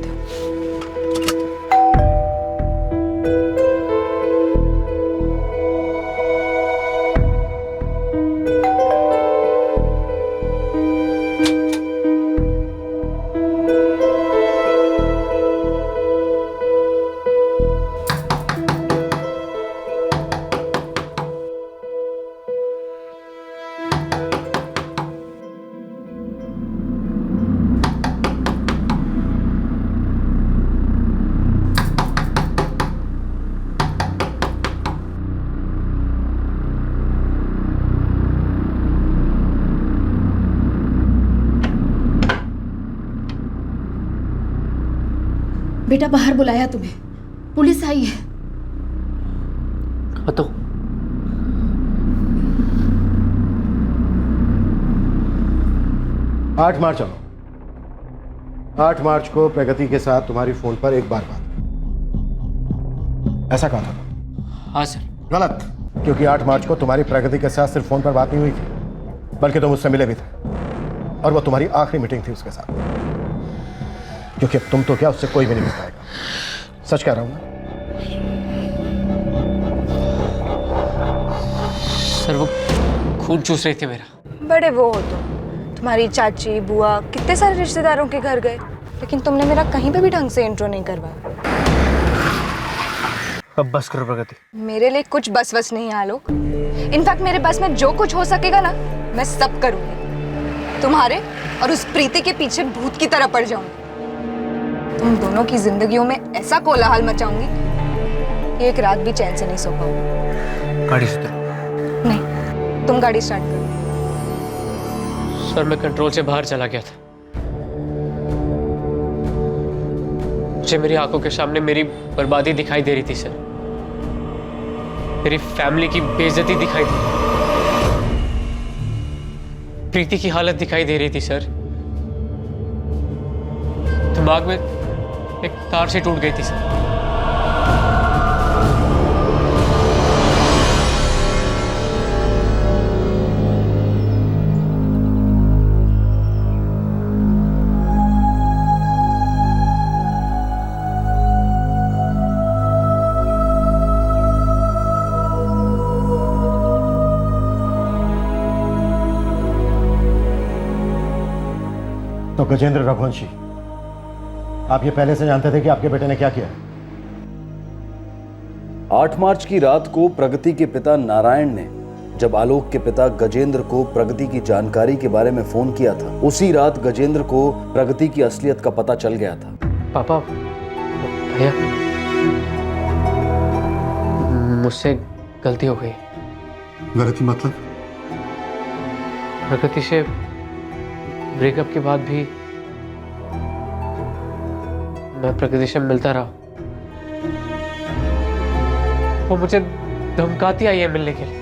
बेटा, बाहर बुलाया तुम्हें, पुलिस आई है। तो 8 मार्च आओ। 8 मार्च को प्रगति के साथ तुम्हारी फोन पर एक बार बात, ऐसा कहा था? हाँ सर। गलत, क्योंकि 8 मार्च को तुम्हारी प्रगति के साथ सिर्फ फोन पर बात नहीं हुई थी, बल्कि तुम उससे मिले भी थे, और वो तुम्हारी आखिरी मीटिंग थी उसके साथ, क्योंकि अब तुम तो क्या, उससे कोई भी नहीं मिल पाएगा। सच कह रहा हूं ना? सर वो खून चूस रही थी मेरा। बड़े वो हो तुम्हारी चाची बुआ कितने सारे रिश्तेदारों के घर गए, लेकिन तुमने मेरा कहीं पे भी ढंग से इंट्रो नहीं करवाया। अब बस करो प्रगति। मेरे लिए कुछ बस वस नहीं है आलोक। इनफैक्ट मेरे बस में जो कुछ हो सकेगा ना, मैं सब करूंगी। तुम्हारे और उस प्रीति के पीछे भूत की तरह पड़ जाऊंगी। तुम दोनों की जिंदगियों में ऐसा कोलाहल मचाऊंगी कि एक रात भी चैन से नहीं सो पाऊंगी। गाड़ी सुधरो। नहीं, तुम गाड़ी स्टार्ट करो। सर मैं कंट्रोल से बाहर चला गया था। मुझे मेरी आंखों के सामने मेरी बर्बादी दिखाई दे रही थी सर। मेरी फैमिली की बेइज्जती दिखाई दे रही, प्रीति की हालत दिखाई दे रही थी सर। दिमाग में एक तार से टूट गई थी सर। तो गजेंद्र रघुवंशी, आप ये पहले से जानते थे कि आपके बेटे ने क्या किया? 8 मार्च की रात को प्रगति के पिता नारायण ने जब आलोक के पिता गजेंद्र को प्रगति की जानकारी के बारे में फोन किया था, उसी रात गजेंद्र को प्रगति की असलियत का पता चल गया था। पापा, भैया, मुझसे गलती हो गई। गलती मतलब? प्रगति से ब्रेकअप के बाद भी मैं प्रगति से मिलता रहा। वो मुझे धमकाती आई है मिलने के लिए।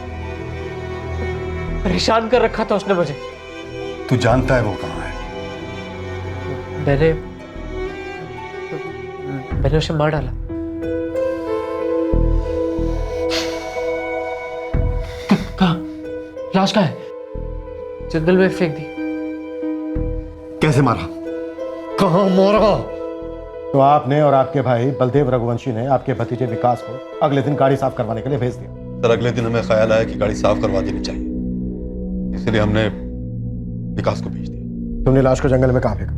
परेशान कर रखा था उसने मुझे। तू जानता है वो कहाँ है? मैंने उसे मार डाला। कहाँ? लाश कहाँ है? जंगल में फेंक दी। कैसे मारा? कहाँ मारा? तो आपने और आपके भाई बलदेव रघुवंशी ने आपके भतीजे विकास को अगले दिन गाड़ी साफ करवाने के लिए भेज दिया। सर, अगले दिन हमें ख्याल आया कि गाड़ी साफ करवा देनी चाहिए, इसलिए हमने विकास को भेज दिया। तुमने लाश को जंगल में कहाँ फेंका?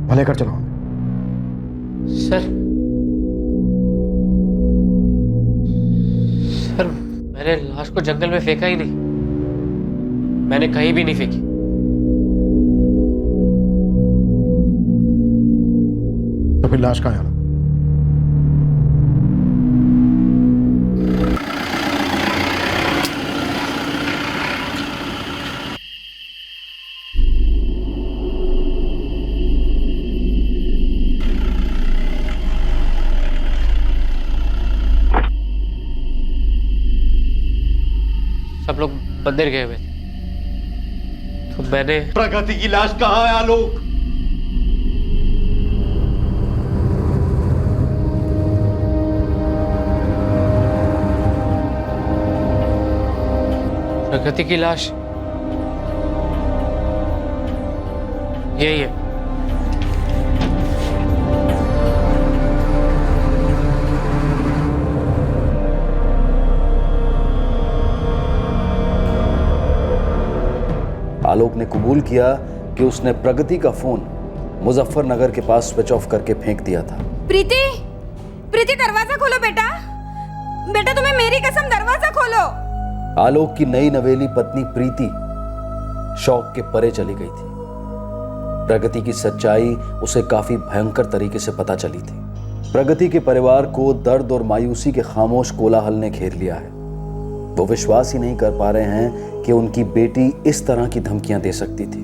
वहां लेकर चलो। सर मैंने लाश को जंगल में फेंका ही नहीं। मैंने कहीं भी नहीं फेंकी। तो फिर लाश कहाँ है? सब लोग मंदिर गए हुए थे, तो मैंने। प्रगति की लाश कहाँ है आलोक? प्रगति की लाश यही है। आलोक ने कबूल किया कि उसने प्रगति का फोन मुजफ्फरनगर के पास स्विच ऑफ करके फेंक दिया था। प्रीति, प्रीति दरवाजा खोलो बेटा। बेटा तुम्हें मेरी कसम, दरवाजा खोलो। आलोक की नई नवेली पत्नी प्रीति शौक के परे चली गई थी। प्रगति की सच्चाई उसे काफी भयंकर तरीके से पता चली थी। प्रगति के परिवार को दर्द और मायूसी के खामोश कोलाहल ने घेर लिया है। वो विश्वास ही नहीं कर पा रहे हैं कि उनकी बेटी इस तरह की धमकियां दे सकती थी,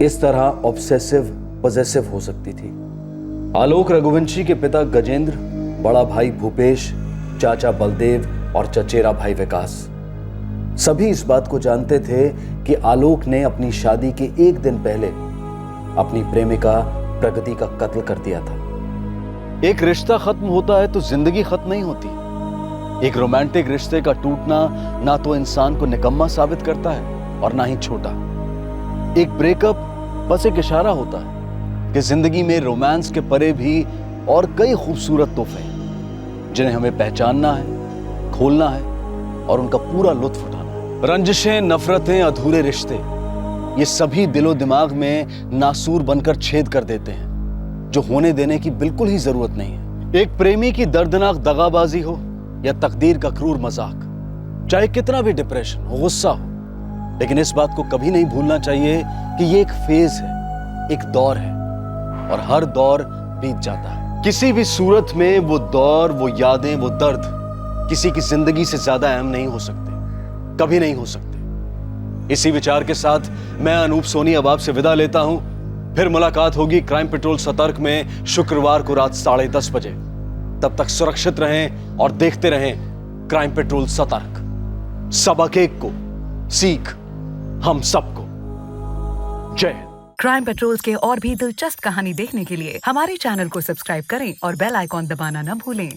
इस तरह ऑब्सेसिव पॉसेसिव हो सकती थी। आलोक रघुवंशी के पिता गजेंद्र, बड़ा भाई भूपेश, चाचा बलदेव और चचेरा भाई विकास सभी इस बात को जानते थे कि आलोक ने अपनी शादी के एक दिन पहले अपनी प्रेमिका प्रगति का कत्ल कर दिया था। एक रिश्ता खत्म होता है तो जिंदगी खत्म नहीं होती। एक रोमांटिक रिश्ते का टूटना ना तो इंसान को निकम्मा साबित करता है और ना ही छोटा। एक ब्रेकअप बस एक इशारा होता है कि जिंदगी में रोमांस के परे भी और कई खूबसूरत तोहफे हैं जिन्हें हमें पहचानना है, खोलना है और उनका पूरा लुत्फ उठाना है। रंजिशें, नफरतें, अधूरे रिश्ते, ये सभी दिलो दिमाग में नासूर बनकर छेद कर देते हैं जो होने देने की बिल्कुल ही जरूरत नहीं है। एक प्रेमी की दर्दनाक दगाबाजी हो या तकदीर का क्रूर मजाक, चाहे कितना भी डिप्रेशन हो, गुस्सा हो, लेकिन इस बात को कभी नहीं भूलना चाहिए कि ये एक फेज है, एक दौर है और हर दौर बीत जाता है। किसी भी सूरत में वो दौर, वो यादें, वो दर्द किसी की जिंदगी से ज्यादा अहम नहीं हो सकते, कभी नहीं हो सकते। इसी विचार के साथ मैं अनूप सोनी अब आपसे विदा लेता हूं। फिर मुलाकात होगी क्राइम पेट्रोल सतर्क में शुक्रवार को रात 10:30 बजे। तब तक सुरक्षित रहें और देखते रहें क्राइम पेट्रोल सतर्क। सबक एक को, सीख हम सबको। जय हिंद। क्राइम पेट्रोल के और भी दिलचस्प कहानी देखने के लिए हमारे चैनल को सब्सक्राइब करें और बेल आइकॉन दबाना न भूलें।